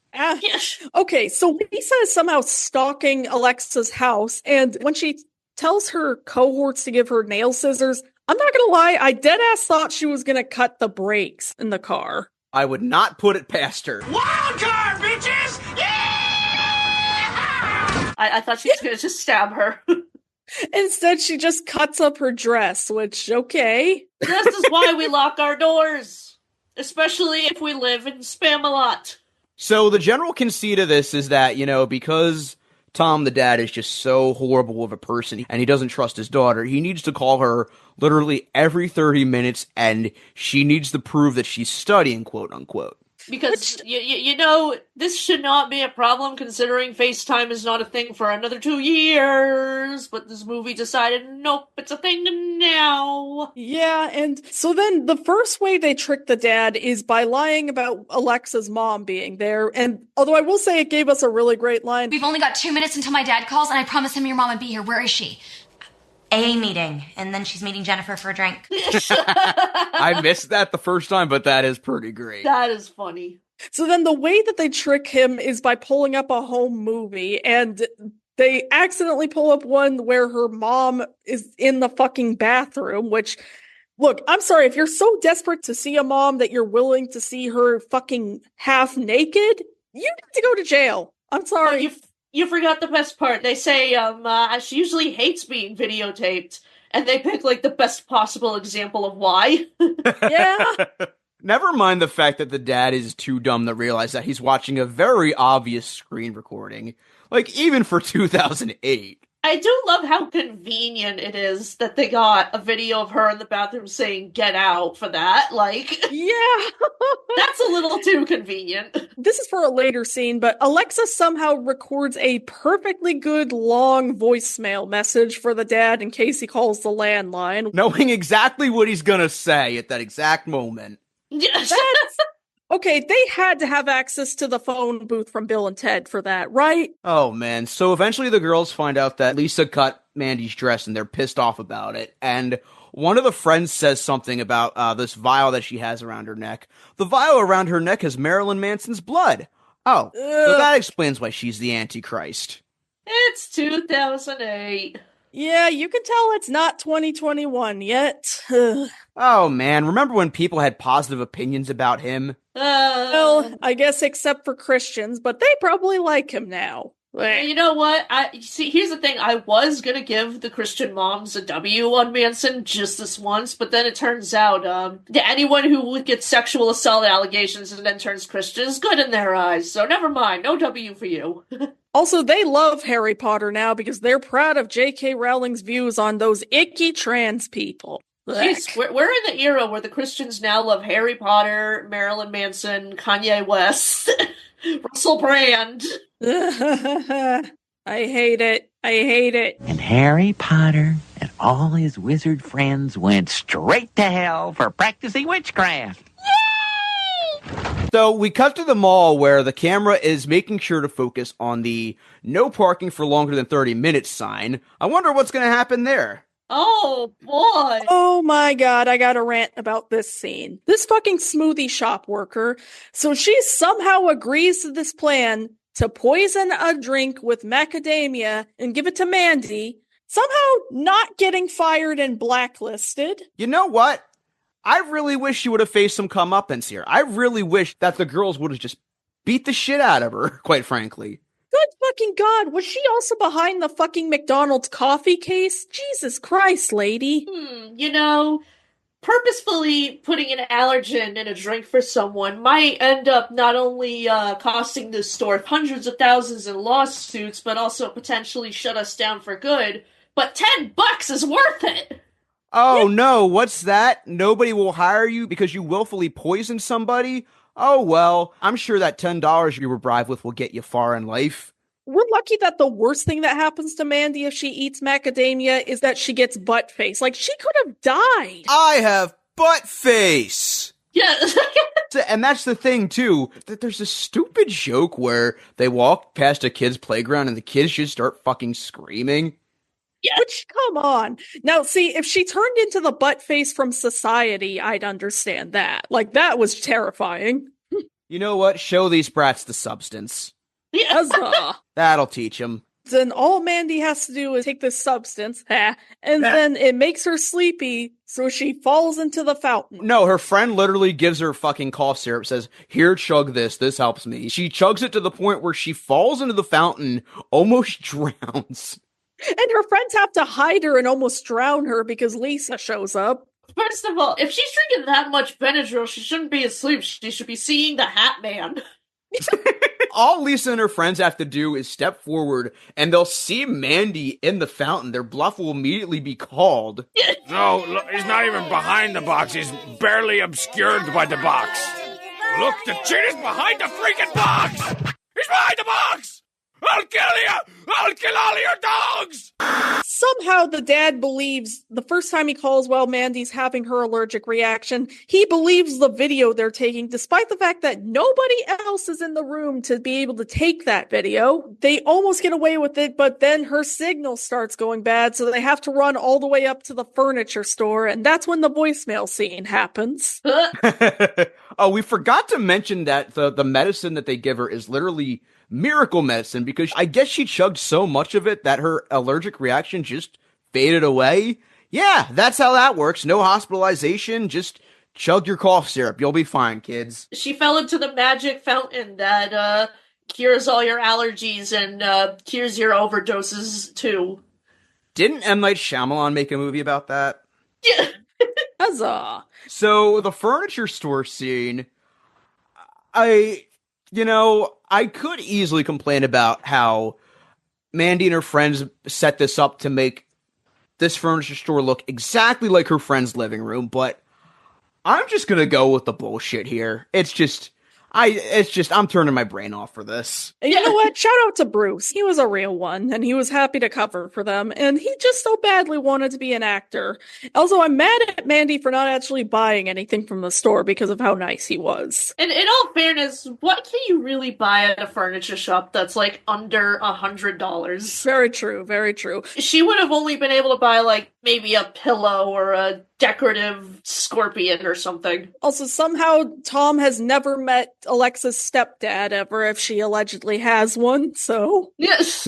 Okay, so Lisa is somehow stalking Alexa's house, and when she tells her cohorts to give her nail scissors, I'm not gonna lie, I deadass thought she was gonna cut the brakes in the car. I would not put it past her. Wild card, bitches! Yeah! I thought she was gonna just stab her. Instead, she just cuts up her dress, which, okay. This is why we lock our doors. Especially if we live in Spamalot. So the general conceit of this is that, because Tom, the dad, is just so horrible of a person and he doesn't trust his daughter, he needs to call her literally every 30 minutes and she needs to prove that she's studying, quote unquote. Because, this should not be a problem considering FaceTime is not a thing for another 2 years. But this movie decided, nope, it's a thing now. Yeah, and so then the first way they trick the dad is by lying about Alexa's mom being there. And although I will say it gave us a really great line. We've only got 2 minutes until my dad calls, and I promised him your mom would be here. Where is she? A meeting, and then she's meeting Jennifer for a drink. I missed that the first time, but that is pretty great. That is funny. So then the way that they trick him is by pulling up a home movie, and they accidentally pull up one where her mom is in the fucking bathroom, which, look, I'm sorry, if you're so desperate to see a mom that you're willing to see her fucking half naked, you need to go to jail. I'm sorry. Oh, you forgot the best part. They say she usually hates being videotaped, and they pick like the best possible example of why. Yeah. Never mind the fact that the dad is too dumb to realize that he's watching a very obvious screen recording. Like, even for 2008. I do love how convenient it is that they got a video of her in the bathroom saying, get out for that. Like, yeah, that's a little too convenient. This is for a later scene, but Alexa somehow records a perfectly good long voicemail message for the dad in case he calls the landline. Knowing exactly what he's gonna say at that exact moment. Yes. Okay, they had to have access to the phone booth from Bill and Ted for that, right? Oh, man. So eventually the girls find out that Lisa cut Mandy's dress and they're pissed off about it. And one of the friends says something about this vial that she has around her neck. The vial around her neck has Marilyn Manson's blood. Oh, so that explains why she's the Antichrist. It's 2008. Yeah, you can tell it's not 2021 yet. Oh, man. Remember when people had positive opinions about him? Well, I guess except for Christians, but they probably like him now. You know what? Here's the thing. I was gonna give the Christian moms a W on Manson just this once, but then it turns out, anyone who gets sexual assault allegations and then turns Christian is good in their eyes, so never mind. No W for you. Also, they love Harry Potter now because they're proud of J.K. Rowling's views on those icky trans people. Jeez, we're in the era where the Christians now love Harry Potter, Marilyn Manson, Kanye West, Russell Brand. I hate it. I hate it. And Harry Potter and all his wizard friends went straight to hell for practicing witchcraft. So we cut to the mall where the camera is making sure to focus on the no parking for longer than 30 minutes sign. I wonder what's going to happen there. Oh, boy. Oh my god, I got a rant about this scene. This fucking smoothie shop worker, so she somehow agrees to this plan to poison a drink with macadamia and give it to Mandy, somehow not getting fired and blacklisted. You know what? I really wish she would have faced some comeuppance here. I really wish that the girls would have just beat the shit out of her, quite frankly. Good fucking god, was she also behind the fucking McDonald's coffee case? Jesus Christ, lady. Purposefully putting an allergen in a drink for someone might end up not only costing the store hundreds of thousands in lawsuits, but also potentially shut us down for good. But $10 is worth it! Oh no, what's that? Nobody will hire you because you willfully poisoned somebody? Oh well, I'm sure that $10 you were bribed with will get you far in life. We're lucky that the worst thing that happens to Mandy if she eats macadamia is that she gets butt face. Like, she could have died. I have butt face! Yeah. And that's the thing, too, that there's a stupid joke where they walk past a kid's playground and the kids just start fucking screaming. Yeah. Which, come on. Now, see, if she turned into the butt face from Society, I'd understand that. Like, that was terrifying. You know what? Show these brats the substance. Huzzah. That'll teach them. Then all Mandy has to do is take this substance, and then it makes her sleepy, so she falls into the fountain. No, her friend literally gives her fucking cough syrup, says, here, chug this helps me. She chugs it to the point where she falls into the fountain, almost drowns. And her friends have to hide her and almost drown her because Lisa shows up. First of all, if she's drinking that much Benadryl, she shouldn't be asleep. She should be seeing the Hat Man. All Lisa and her friends have to do is step forward, and they'll see Mandy in the fountain. Their bluff will immediately be called. No, look, he's not even behind the box. He's barely obscured by the box. Look, the cheat is behind the freaking box! He's behind the box! I'll kill you! I'll kill all of your dogs! Somehow the dad believes the first time he calls while Mandy's having her allergic reaction, he believes the video they're taking, despite the fact that nobody else is in the room to be able to take that video. They almost get away with it, but then her signal starts going bad, so they have to run all the way up to the furniture store, and that's when the voicemail scene happens. Oh, we forgot to mention that the medicine that they give her is literally miracle medicine, because I guess she chugged so much of it that her allergic reaction just faded away. Yeah, that's how that works. No hospitalization, just chug your cough syrup. You'll be fine, kids. She fell into the magic fountain that cures all your allergies and cures your overdoses too. Didn't M. Night Shyamalan make a movie about that? Yeah. Huzzah. So, the furniture store scene, I could easily complain about how Mandy and her friends set this up to make this furniture store look exactly like her friend's living room, but I'm just gonna go with the bullshit here. I'm turning my brain off for this. And you know what? Shout out to Bruce. He was a real one, and he was happy to cover for them, and he just so badly wanted to be an actor. Also, I'm mad at Mandy for not actually buying anything from the store because of how nice he was. And in all fairness, what can you really buy at a furniture shop that's like under $100? Very true, very true. She would have only been able to buy like maybe a pillow or a decorative scorpion or something. Also, somehow Tom has never met Alexa's stepdad ever, if she allegedly has one, so. Yes.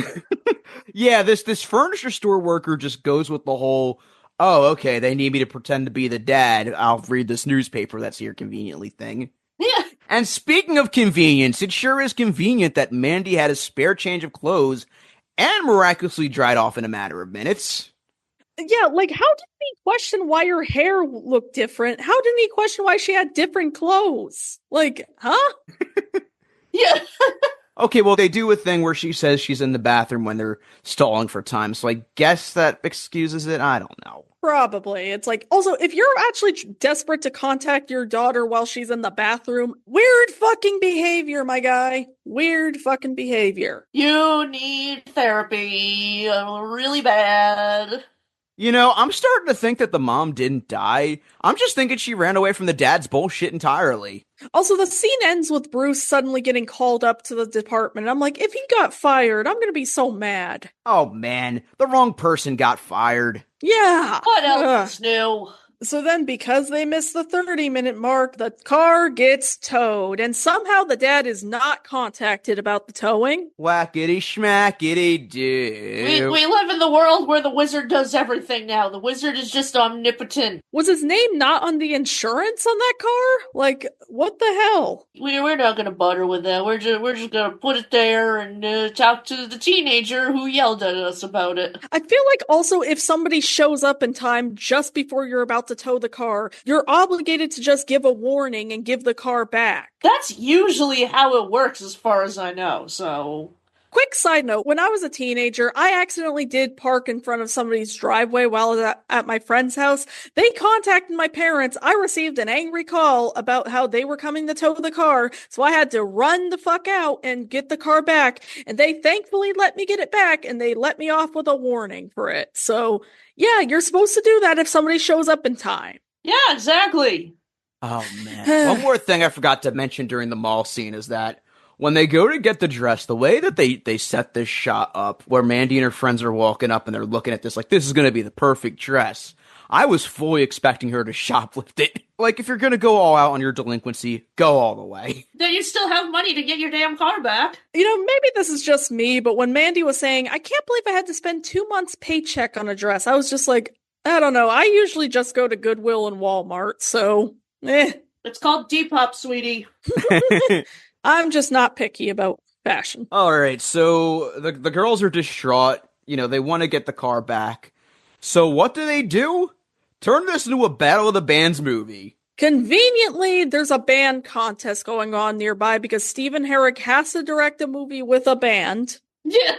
Yeah, this furniture store worker just goes with the whole, oh, okay, they need me to pretend to be the dad. I'll read this newspaper that's here conveniently thing. Yeah. And speaking of convenience, it sure is convenient that Mandy had a spare change of clothes and miraculously dried off in a matter of minutes. Yeah, like, how did he question why her hair looked different? How didn't he question why she had different clothes? Like, huh? Yeah. Okay, well, they do a thing where she says she's in the bathroom when they're stalling for time, so I guess that excuses it? I don't know. Probably. It's like, also, if you're actually desperate to contact your daughter while she's in the bathroom, weird fucking behavior, my guy. Weird fucking behavior. You need therapy really bad. You know, I'm starting to think that the mom didn't die. I'm just thinking she ran away from the dad's bullshit entirely. Also, the scene ends with Bruce suddenly getting called up to the department. I'm like, if he got fired, I'm gonna be so mad. Oh man, the wrong person got fired. Yeah. What else is new? So then, because they missed the 30-minute mark, the car gets towed, and somehow the dad is not contacted about the towing. Whackity schmackity do. We live in the world where the wizard does everything now. The wizard is just omnipotent. Was his name not on the insurance on that car? Like, what the hell? We're not gonna butter with that. We're just gonna put it there and talk to the teenager who yelled at us about it. I feel like also if somebody shows up in time just before you're about to tow the car, you're obligated to just give a warning and give the car back. That's usually how it works as far as I know, so. Quick side note, when I was a teenager, I accidentally did park in front of somebody's driveway while I was at my friend's house. They contacted my parents. I received an angry call about how they were coming to tow the car, so I had to run the fuck out and get the car back, and they thankfully let me get it back, and they let me off with a warning for it. So, yeah, you're supposed to do that if somebody shows up in time. Yeah, exactly. Oh, man. One more thing I forgot to mention during the mall scene is that when they go to get the dress, the way that they set this shot up, where Mandy and her friends are walking up and they're looking at this like, this is going to be the perfect dress. I was fully expecting her to shoplift it. Like, if you're going to go all out on your delinquency, go all the way. Then you still have money to get your damn car back. You know, maybe this is just me, but when Mandy was saying, I can't believe I had to spend 2 months' paycheck on a dress, I was just like, I don't know. I usually just go to Goodwill and Walmart, so, It's called Depop, sweetie. I'm just not picky about fashion. All right, so the girls are distraught. You know, they want to get the car back. So what do? Turn this into a Battle of the Bands movie. Conveniently, there's a band contest going on nearby because Stephen Herrick has to direct a movie with a band. Yeah.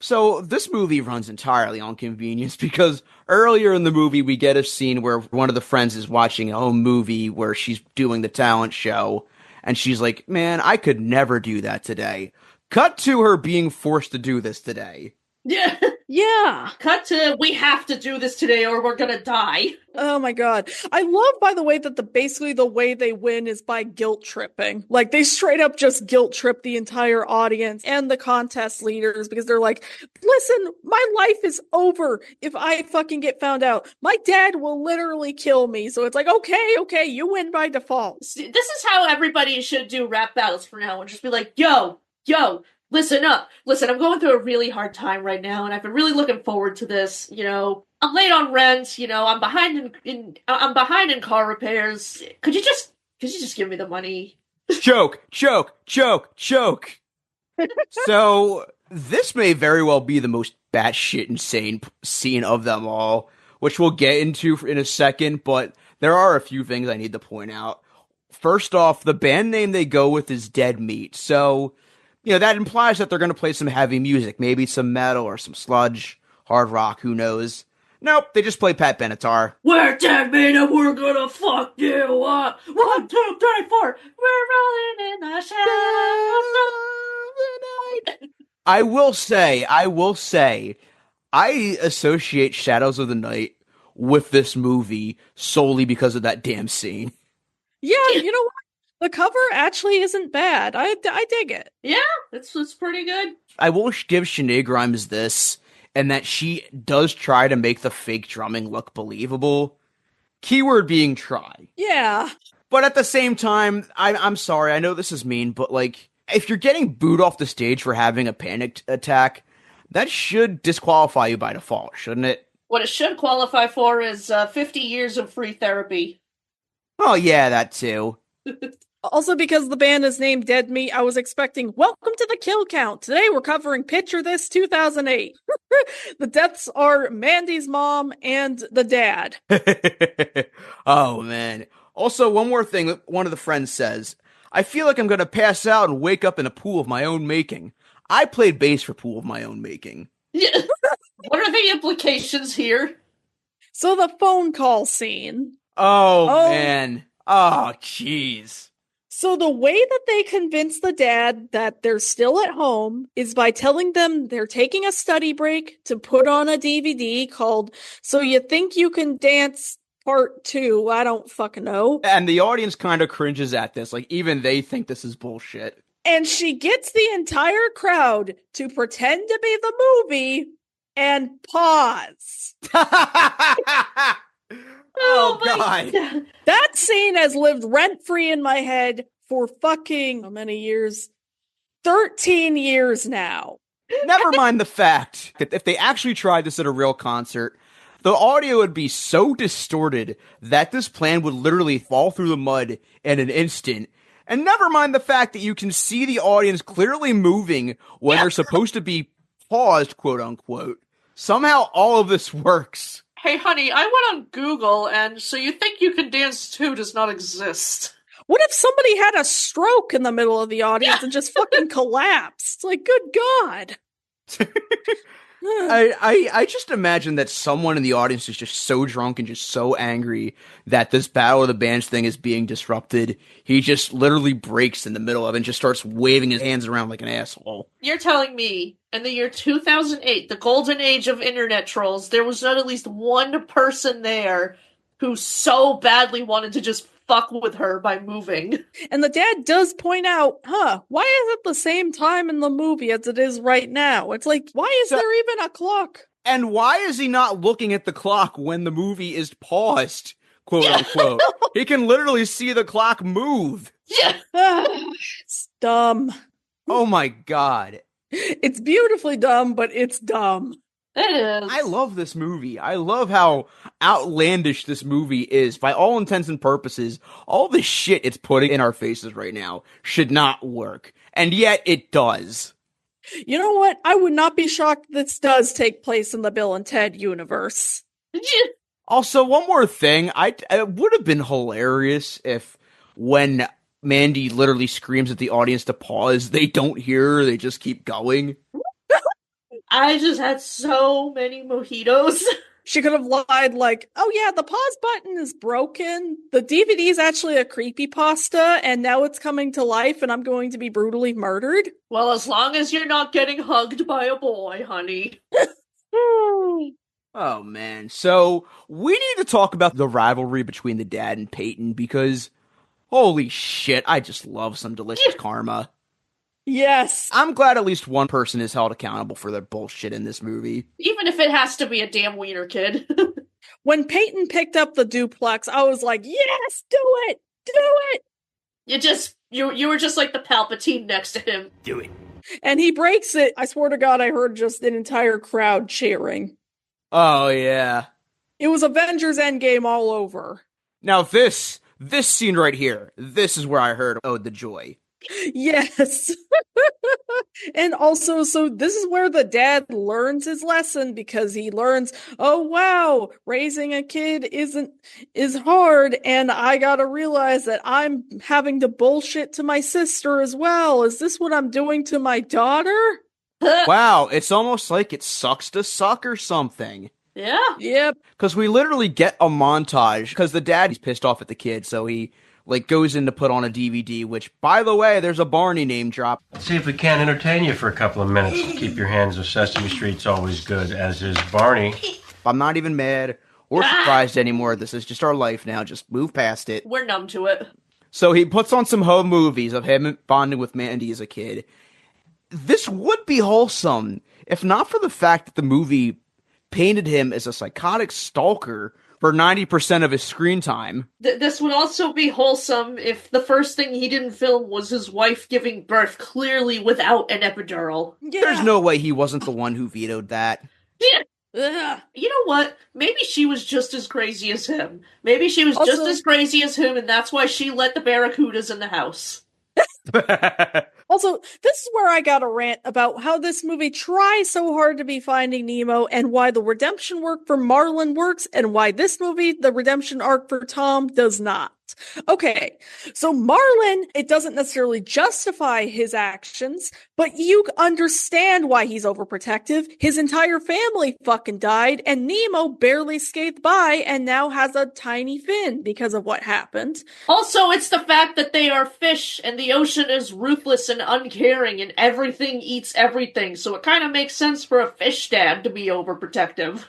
So this movie runs entirely on convenience because earlier in the movie we get a scene where one of the friends is watching a home movie where she's doing the talent show and she's like, man, I could never do that today. Cut to her being forced to do this today. Yeah. Yeah. Cut to, we have to do this today or we're gonna die. Oh my god. I love, by the way, that basically the way they win is by guilt tripping. Like, they straight up just guilt trip the entire audience and the contest leaders because they're like, listen, my life is over if I fucking get found out. My dad will literally kill me. So it's like, okay, you win by default. This is how everybody should do rap battles from now on. Just be like, yo, listen up. Listen, I'm going through a really hard time right now, and I've been really looking forward to this. You know, I'm late on rent. You know, I'm behind in car repairs. Could you just give me the money? Choke. So this may very well be the most batshit insane scene of them all, which we'll get into in a second. But there are a few things I need to point out. First off, the band name they go with is Dead Meat. So, you know, that implies that they're going to play some heavy music, maybe some metal or some sludge, hard rock, who knows. Nope, they just play Pat Benatar. We're dead meat and we're gonna fuck you up. 1, 2, 3, 4. We're rolling in the shadows of the night. I will say, I associate Shadows of the Night with this movie solely because of that damn scene. Yeah, you know what? The cover actually isn't bad. I dig it. Yeah, it's pretty good. I will give Sinead Grimes this, and that she does try to make the fake drumming look believable. Keyword being try. Yeah. But at the same time, I'm sorry, I know this is mean, but like, if you're getting booed off the stage for having a panic attack, that should disqualify you by default, shouldn't it? What it should qualify for is 50 years of free therapy. Oh yeah, that too. Also, because the band is named Dead Meat, I was expecting, welcome to the kill count. Today we're covering Picture This 2008. The deaths are Mandy's mom and the dad. Oh, man. Also, one more thing one of the friends says. I feel like I'm going to pass out and wake up in a pool of my own making. I played bass for Pool of My Own Making. Yeah. What are the implications here? So the phone call scene. Oh, man. Oh, jeez. So the way that they convince the dad that they're still at home is by telling them they're taking a study break to put on a DVD called So You Think You Can Dance Part 2. I don't fucking know. And the audience kind of cringes at this. Like, even they think this is bullshit. And she gets the entire crowd to pretend to be the movie and pause. Oh, God. That scene has lived rent-free in my head for fucking how many years? 13 years now. Never mind the fact that if they actually tried this at a real concert, the audio would be so distorted that this plan would literally fall through the mud in an instant. And never mind the fact that you can see the audience clearly moving when they're supposed to be paused, quote unquote. Somehow all of this works. Hey, honey, I went on Google, and So You Think You Can Dance Too does not exist. What if somebody had a stroke in the middle of the audience and just fucking collapsed? Like, good God. I just imagine that someone in the audience is just so drunk and just so angry that this Battle of the Bands thing is being disrupted. He just literally breaks in the middle of it and just starts waving his hands around like an asshole. You're telling me in the year 2008, the golden age of internet trolls, there was not at least one person there who so badly wanted to just fuck with her by moving. And the dad does point out, why is it the same time in the movie as it is right now? It's like, why is there even a clock? And why is he not looking at the clock when the movie is paused, quote unquote? He can literally see the clock move. Yeah. It's dumb. Oh my god. It's beautifully dumb, but it's dumb. It is. I love this movie. I love how outlandish this movie is. By all intents and purposes, all the shit it's putting in our faces right now should not work. And yet it does. You know what? I would not be shocked this does take place in the Bill and Ted universe. Also, one more thing. It would have been hilarious if when Mandy literally screams at the audience to pause, they don't hear her, they just keep going. I just had so many mojitos. She could have lied like, oh yeah, the pause button is broken. The DVD is actually a creepypasta, and now it's coming to life, and I'm going to be brutally murdered. Well, as long as you're not getting hugged by a boy, honey. Oh man, so we need to talk about the rivalry between the dad and Peyton, because holy shit, I just love some delicious karma. Yes. I'm glad at least one person is held accountable for their bullshit in this movie. Even if it has to be a damn wiener kid. When Peyton picked up the duplex, I was like, yes, do it! Do it! You were just like the Palpatine next to him. Do it. And he breaks it. I swear to God, I heard just an entire crowd cheering. Oh, yeah. It was Avengers Endgame all over. Now this scene right here, this is where I heard, oh, the joy. Yes. And also, so this is where the dad learns his lesson, because he learns, oh wow, raising a kid is hard, and I gotta realize that I'm having to bullshit to my sister as well. Is this what I'm doing to my daughter? Wow, it's almost like it sucks to suck or something. Yeah. Yep. Because we literally get a montage, because the dad, he's pissed off at the kid, so he goes in to put on a DVD, which, by the way, there's a Barney name drop. Let's see if we can't entertain you for a couple of minutes. Keep your hands off Sesame Street's always good, as is Barney. I'm not even mad or surprised anymore. This is just our life now. Just move past it. We're numb to it. So he puts on some home movies of him bonding with Mandy as a kid. This would be wholesome, if not for the fact that the movie painted him as a psychotic stalker for 90% of his screen time. This would also be wholesome if the first thing he didn't film was his wife giving birth, clearly without an epidural. Yeah. There's no way he wasn't the one who vetoed that. Yeah. Ugh. You know what? Maybe she was just as crazy as him. Maybe she was just as crazy as him, and that's why she let the barracudas in the house. Also, this is where I got a rant about how this movie tries so hard to be Finding Nemo, and why the redemption work for Marlin works, and why this movie, the redemption arc for Tom, does not. Okay, so Marlin, it doesn't necessarily justify his actions, but you understand why he's overprotective. His entire family fucking died, and Nemo barely scathed by and now has a tiny fin because of what happened. Also, it's the fact that they are fish, and the ocean is ruthless and uncaring, and everything eats everything, so it kind of makes sense for a fish dad to be overprotective.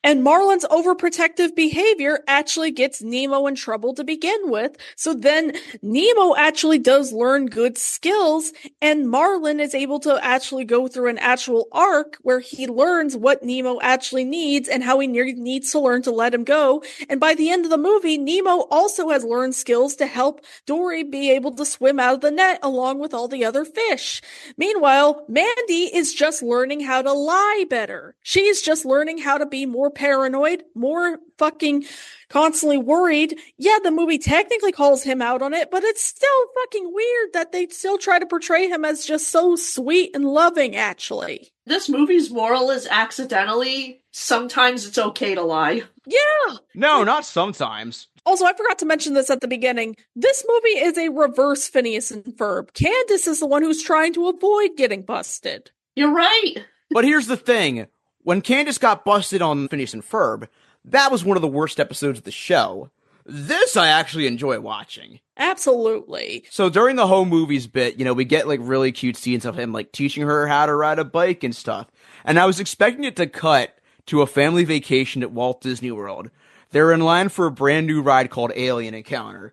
And Marlin's overprotective behavior actually gets Nemo in trouble to begin with. So then Nemo actually does learn good skills, and Marlin is able to actually go through an actual arc where he learns what Nemo actually needs and how he needs to learn to let him go. And by the end of the movie, Nemo also has learned skills to help Dory be able to swim out of the net along with all the other fish. Meanwhile, Mandy is just learning how to lie better. She's just learning how to be more paranoid, more fucking constantly worried. Yeah, the movie technically calls him out on it, but it's still fucking weird that they still try to portray him as just so sweet and loving, actually. This movie's moral is accidentally, sometimes it's okay to lie. Yeah! No, not sometimes. Also, I forgot to mention this at the beginning. This movie is a reverse Phineas and Ferb. Candace is the one who's trying to avoid getting busted. You're right. But here's the thing. When Candace got busted on Phineas and Ferb, that was one of the worst episodes of the show. This I actually enjoy watching. Absolutely. So during the home movies bit, we get really cute scenes of him teaching her how to ride a bike and stuff. And I was expecting it to cut to a family vacation at Walt Disney World. They're in line for a brand new ride called Alien Encounter.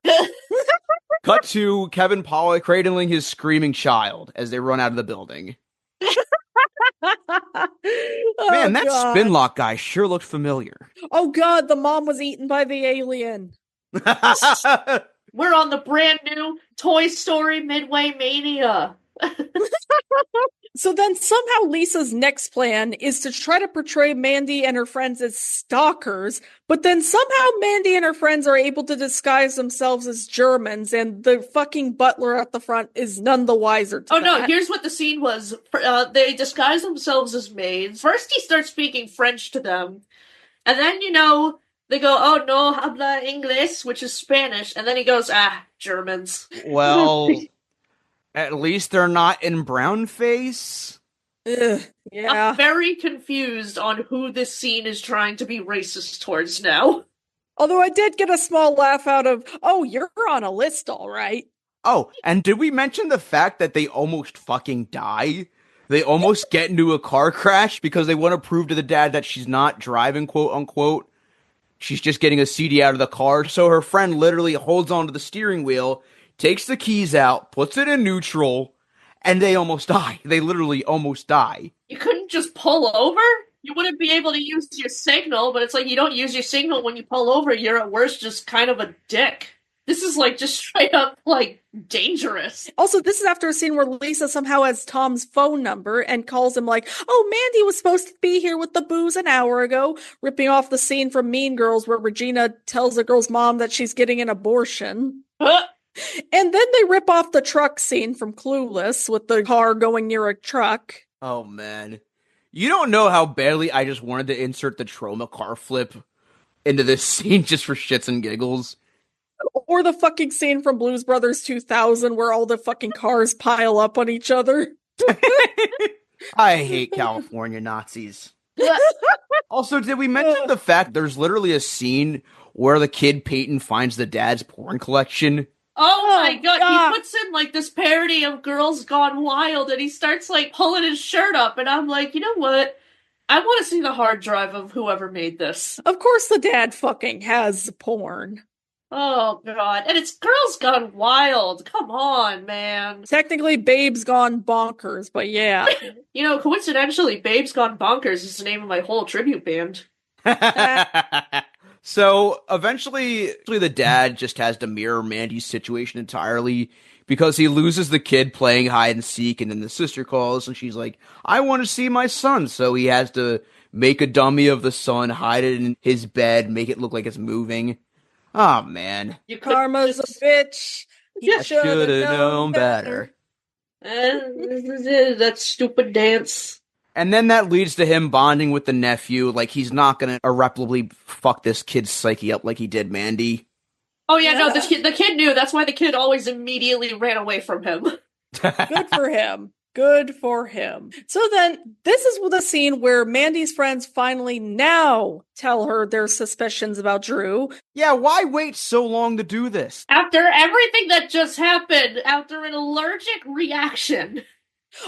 Cut to Kevin Pollak cradling his screaming child as they run out of the building. Man, that spin lock guy sure looked familiar. Oh god, the mom was eaten by the alien. We're on the brand new Toy Story Midway Mania. So then somehow Lisa's next plan is to try to portray Mandy and her friends as stalkers, but then somehow Mandy and her friends are able to disguise themselves as Germans, and the fucking butler at the front is none the wiser to that. No, here's what the scene was. They disguise themselves as maids. First he starts speaking French to them, and then, they go, oh no, habla inglés, which is Spanish, and then he goes, Germans. Well... At least they're not in brownface. Ugh, yeah. I'm very confused on who this scene is trying to be racist towards now. Although I did get a small laugh out of, oh, you're on a list, all right. Oh, and did we mention the fact that they almost fucking die? They almost get into a car crash because they want to prove to the dad that she's not driving, quote unquote. She's just getting a CD out of the car. So her friend literally holds onto the steering wheel, takes the keys out, puts it in neutral, and they almost die. They literally almost die. You couldn't just pull over? You wouldn't be able to use your signal, but it's like you don't use your signal when you pull over. You're at worst just kind of a dick. This is just straight up, dangerous. Also, this is after a scene where Lisa somehow has Tom's phone number and calls him oh, Mandy was supposed to be here with the booze an hour ago, ripping off the scene from Mean Girls where Regina tells the girl's mom that she's getting an abortion. And then they rip off the truck scene from Clueless with the car going near a truck. Oh, man. You don't know how badly I just wanted to insert the trauma car flip into this scene just for shits and giggles. Or the fucking scene from Blues Brothers 2000 where all the fucking cars pile up on each other. I hate California Nazis. Also, did we mention the fact there's literally a scene where the kid Peyton finds the dad's porn collection? Oh my god, he puts in this parody of Girls Gone Wild and he starts pulling his shirt up and I'm like, you know what? I want to see the hard drive of whoever made this. Of course the dad fucking has porn. Oh god, and it's Girls Gone Wild. Come on, man. Technically Babes Gone Bonkers, but yeah. Coincidentally, Babes Gone Bonkers is the name of my whole tribute band. So, eventually, the dad just has to mirror Mandy's situation entirely because he loses the kid playing hide and seek, and then the sister calls, and she's like, I want to see my son, so he has to make a dummy of the son, hide it in his bed, make it look like it's moving. Oh, man. Your karma's a bitch. You should have known better. That stupid dance. And then that leads to him bonding with the nephew, he's not gonna irreparably fuck this kid's psyche up like he did Mandy. Oh yeah, no, the kid knew. That's why the kid always immediately ran away from him. Good for him. Good for him. So then, this is the scene where Mandy's friends finally now tell her their suspicions about Drew. Yeah, why wait so long to do this? After everything that just happened, after an allergic reaction.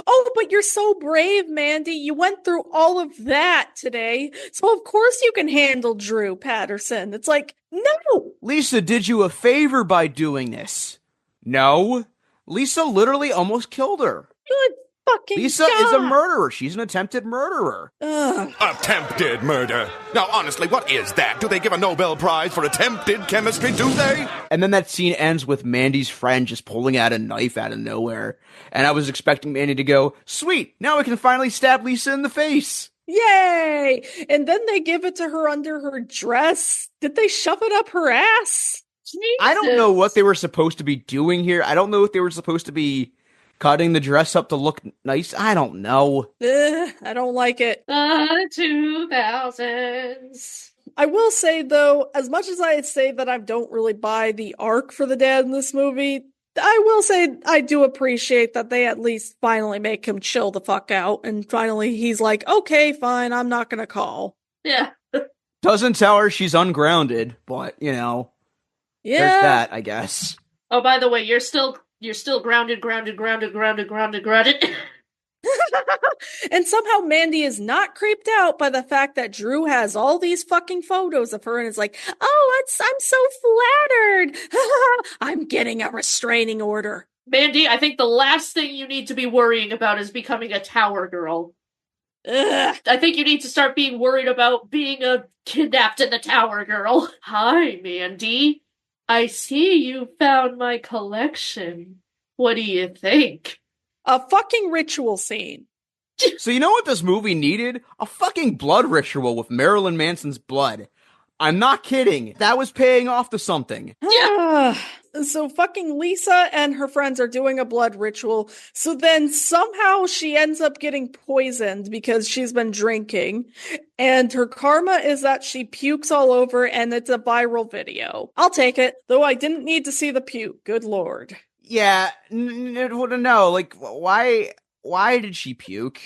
Oh, but you're so brave, Mandy. You went through all of that today. So of course you can handle Drew Patterson. It's no. Lisa did you a favor by doing this. No. Lisa literally almost killed her. Good fucking Lisa God. is a murderer. She's an attempted murderer. Ugh. Attempted murder. Now, honestly, what is that? Do they give a Nobel Prize for attempted chemistry, do they? And then that scene ends with Mandy's friend just pulling out a knife out of nowhere. And I was expecting Mandy to go, sweet, now I can finally stab Lisa in the face. Yay! And then they give it to her under her dress. Did they shove it up her ass? Jesus. I don't know what they were supposed to be doing here. I don't know if they were supposed to be cutting the dress up to look nice. I don't know. I don't like it. 2000s. I will say, though, as much as I say that I don't really buy the arc for the dad in this movie, I will say I do appreciate that they at least finally make him chill the fuck out, and finally he's like, okay, fine, I'm not gonna call. Yeah. Doesn't tell her she's ungrounded, but, Yeah. There's that, I guess. Oh, by the way, you're still grounded. And somehow Mandy is not creeped out by the fact that Drew has all these fucking photos of her and is like, oh, I'm so flattered. I'm getting a restraining order. Mandy, I think the last thing you need to be worrying about is becoming a tower girl. Ugh. I think you need to start being worried about being a kidnapped in the tower girl. Hi, Mandy. I see you found my collection. What do you think? A fucking ritual scene. So you know what this movie needed? A fucking blood ritual with Marilyn Manson's blood. I'm not kidding. That was paying off to something. Yeah. So fucking Lisa and her friends are doing a blood ritual. So then somehow she ends up getting poisoned because she's been drinking. And her karma is that she pukes all over and it's a viral video. I'll take it. Though I didn't need to see the puke. Good lord. Yeah, no, like, why did she puke?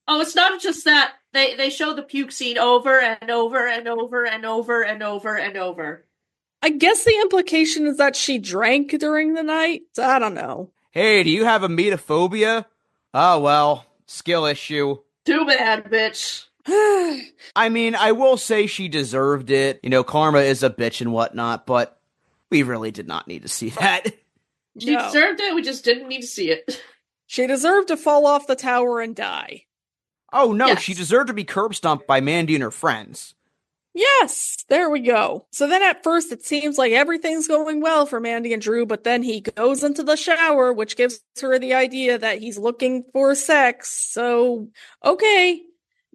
Oh, it's not just that. They show the puke scene over and over and over and over and over and over. I guess the implication is that she drank during the night. I don't know. Hey, do you have emetophobia? Oh, well, skill issue. Too bad, bitch. I mean, I will say she deserved it. You know, karma is a bitch and whatnot, but we really did not need to see that. She deserved it, we just didn't need to see it. She deserved to fall off the tower and die. Oh, no, Yes. she deserved to be curb stomped by Mandy and her friends. Yes, there we go. So then at first it seems like everything's going well for Mandy and Drew, but then he goes into the shower, which gives her the idea that he's looking for sex. So, okay,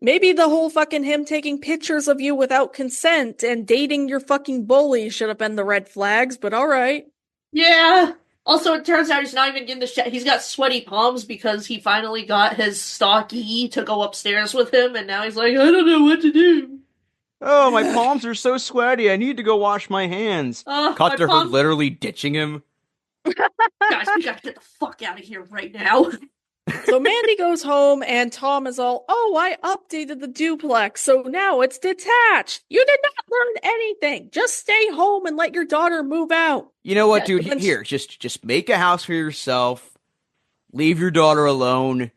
maybe the whole fucking him taking pictures of you without consent and dating your fucking bully should have been the red flags, but alright. Yeah. Also, it turns out he's not even in the shower. He's got sweaty palms because he finally got his stalky to go upstairs with him, and now he's like, I don't know what to do. Oh, my palms are so sweaty. I need to go wash my hands. Cut to her literally ditching him. Guys, we gotta get the fuck out of here right now. So Mandy goes home and Tom is all, oh, I updated the duplex, so now it's detached. You did not learn anything. Just stay home and let your daughter move out. You know what, dude? Here, just make a house for yourself. Leave your daughter alone.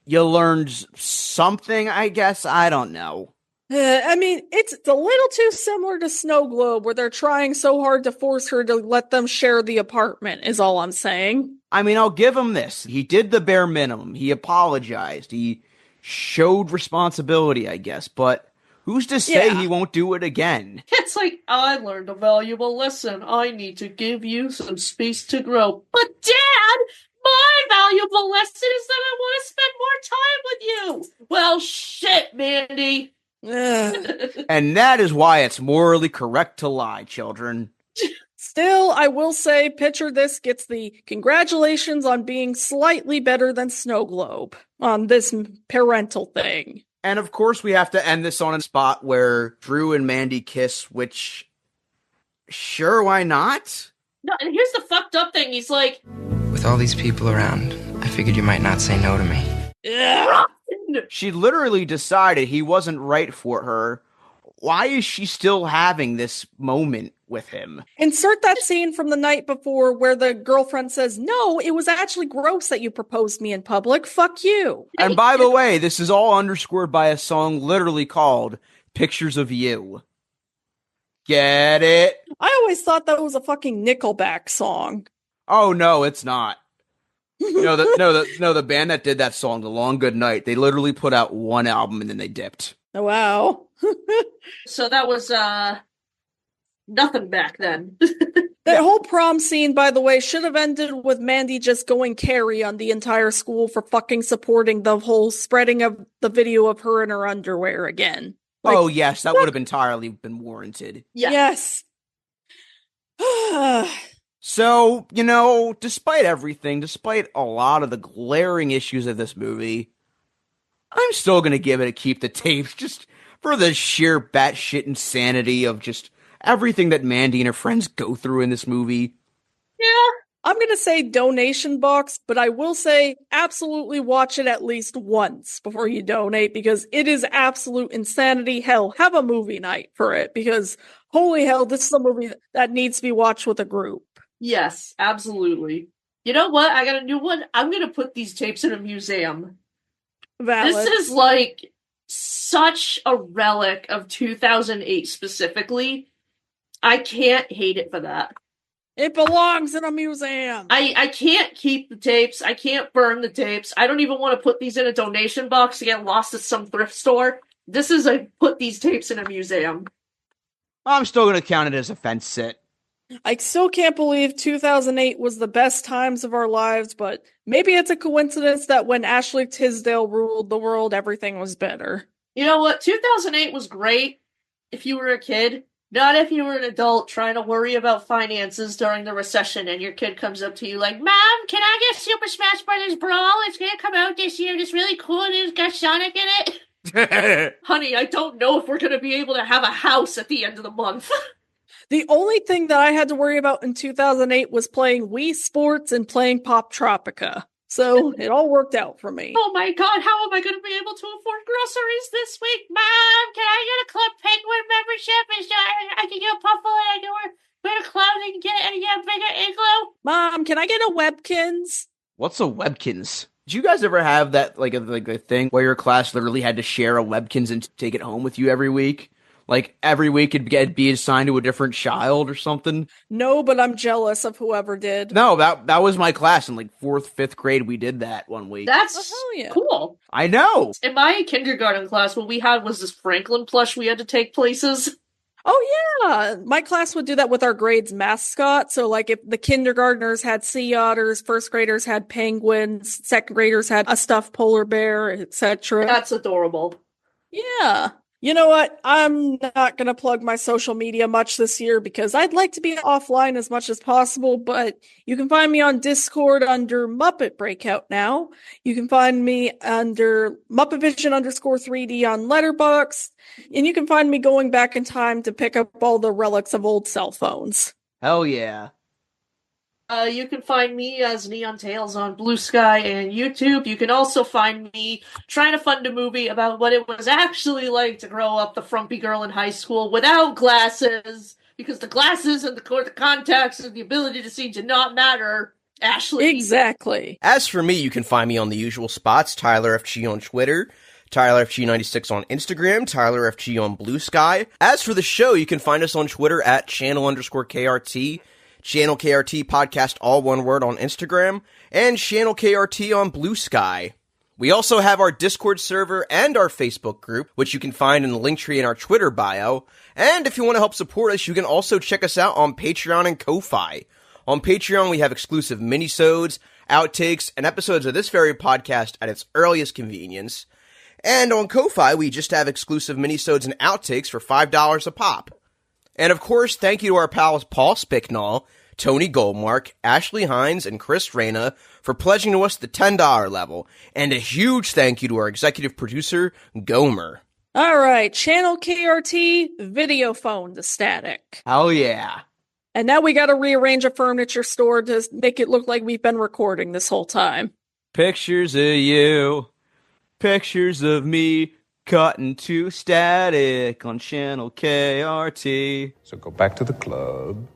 You learned something, I guess. I don't know. I mean, it's a little too similar to Snow Globe, where they're trying so hard to force her to let them share the apartment, is all I'm saying. I mean, I'll give him this. He did the bare minimum. He apologized. He showed responsibility, I guess. But who's to say he won't do it again? It's like, I learned a valuable lesson. I need to give you some space to grow. But Dad, my valuable lesson is that I want to spend more time with you. Well, shit, Mandy. And that is why it's morally correct to lie, children. Still, I will say, Picture This gets the congratulations on being slightly better than Snow Globe on this parental thing. And of course, we have to end this on a spot where Drew and Mandy kiss, which, sure, why not? No, and here's the fucked up thing. He's like, With all these people around, I figured you might not say no to me. She literally decided he wasn't right for her. Why is she still having this moment with him? Insert that scene from the night before where the girlfriend says, no, it was actually gross that you proposed me in public. Fuck you. And by the way, this is all underscored by a song literally called Pictures of You. Get it? I always thought that was a fucking Nickelback song. Oh, no, it's not. The band that did that song, The Long Good Night, they literally put out one album and then they dipped. Oh, wow. So that was, nothing back then. That whole prom scene, by the way, should have ended with Mandy just going Carrie on the entire school for fucking supporting the whole spreading of the video of her in her underwear again. Like, oh, yes, that would have entirely been warranted. Yes. So, despite everything, despite a lot of the glaring issues of this movie, I'm still going to give it a keep the tapes just for the sheer batshit insanity of just everything that Mandy and her friends go through in this movie. Yeah, I'm going to say donation box, but I will say absolutely watch it at least once before you donate because it is absolute insanity. Hell, have a movie night for it because holy hell, this is a movie that needs to be watched with a group. Yes, absolutely. You know what? I got a new one. I'm going to put these tapes in a museum. Valid. This is like such a relic of 2008 specifically. I can't hate it for that. It belongs in a museum. I can't keep the tapes. I can't burn the tapes. I don't even want to put these in a donation box to get lost at some thrift store. This is a put these tapes in a museum. I'm still going to count it as a fence sit. I still can't believe 2008 was the best times of our lives, but maybe it's a coincidence that when Ashley Tisdale ruled the world, everything was better. You know what? 2008 was great if you were a kid. Not if you were an adult trying to worry about finances during the recession and your kid comes up to you like, Mom, can I get Super Smash Bros. Brawl? It's going to come out this year. It's really cool and it's got Sonic in it. Honey, I don't know if we're going to be able to have a house at the end of the month. The only thing that I had to worry about in 2008 was playing Wii Sports and playing Pop Tropica. So it all worked out for me. Oh my god, how am I going to be able to afford groceries this week? Mom, can I get a Club Penguin membership? I can get a Puffle and I can wear a cloud and get a bigger igloo? Mom, can I get a Webkins? What's a Webkins? Did you guys ever have that, like a thing where your class literally had to share a Webkins and take it home with you every week? Like, every week it'd be assigned to a different child or something? No, but I'm jealous of whoever did. No, that was my class in, like, 4th, 5th grade. We did that one week. That's cool. I know! In my kindergarten class, what we had was this Franklin plush we had to take places. Oh, yeah. My class would do that with our grade's mascot. So, like, if the kindergartners had sea otters, first graders had penguins, second graders had a stuffed polar bear, etc. That's adorable. Yeah. You know what? I'm not going to plug my social media much this year because I'd like to be offline as much as possible, but you can find me on Discord under Muppet Breakout now. You can find me under MuppetVision_3D on Letterboxd, and you can find me going back in time to pick up all the relics of old cell phones. Hell yeah. You can find me as Neon Tales on Blue Sky and YouTube. You can also find me trying to fund a movie about what it was actually like to grow up the frumpy girl in high school without glasses, because the glasses and the contacts and the ability to see did not matter. Ashley. Exactly. As for me, you can find me on the usual spots, Tyler FG on Twitter, Tyler FG96 on Instagram, Tyler FG on Blue Sky. As for the show, you can find us on Twitter at channel_KRT, Channel KRT Podcast, all one word, on Instagram, and Channel KRT on Blue Sky. We also have our Discord server and our Facebook group, which you can find in the link tree in our Twitter bio. And if you want to help support us, you can also check us out on Patreon and Ko-Fi. On Patreon, we have exclusive minisodes, outtakes, and episodes of this very podcast at its earliest convenience. And on Ko-Fi, we just have exclusive minisodes and outtakes for $5 a pop. And of course, thank you to our pals Paul Spicknall, Tony Goldmark, Ashley Hines, and Chris Reyna for pledging to us the $10 level. And a huge thank you to our executive producer, Gomer. All right, Channel KRT, video phone to static. Hell yeah. And now we gotta rearrange a furniture store to make it look like we've been recording this whole time. Pictures of you, pictures of me, cutting to static on Channel KRT. So go back to the club.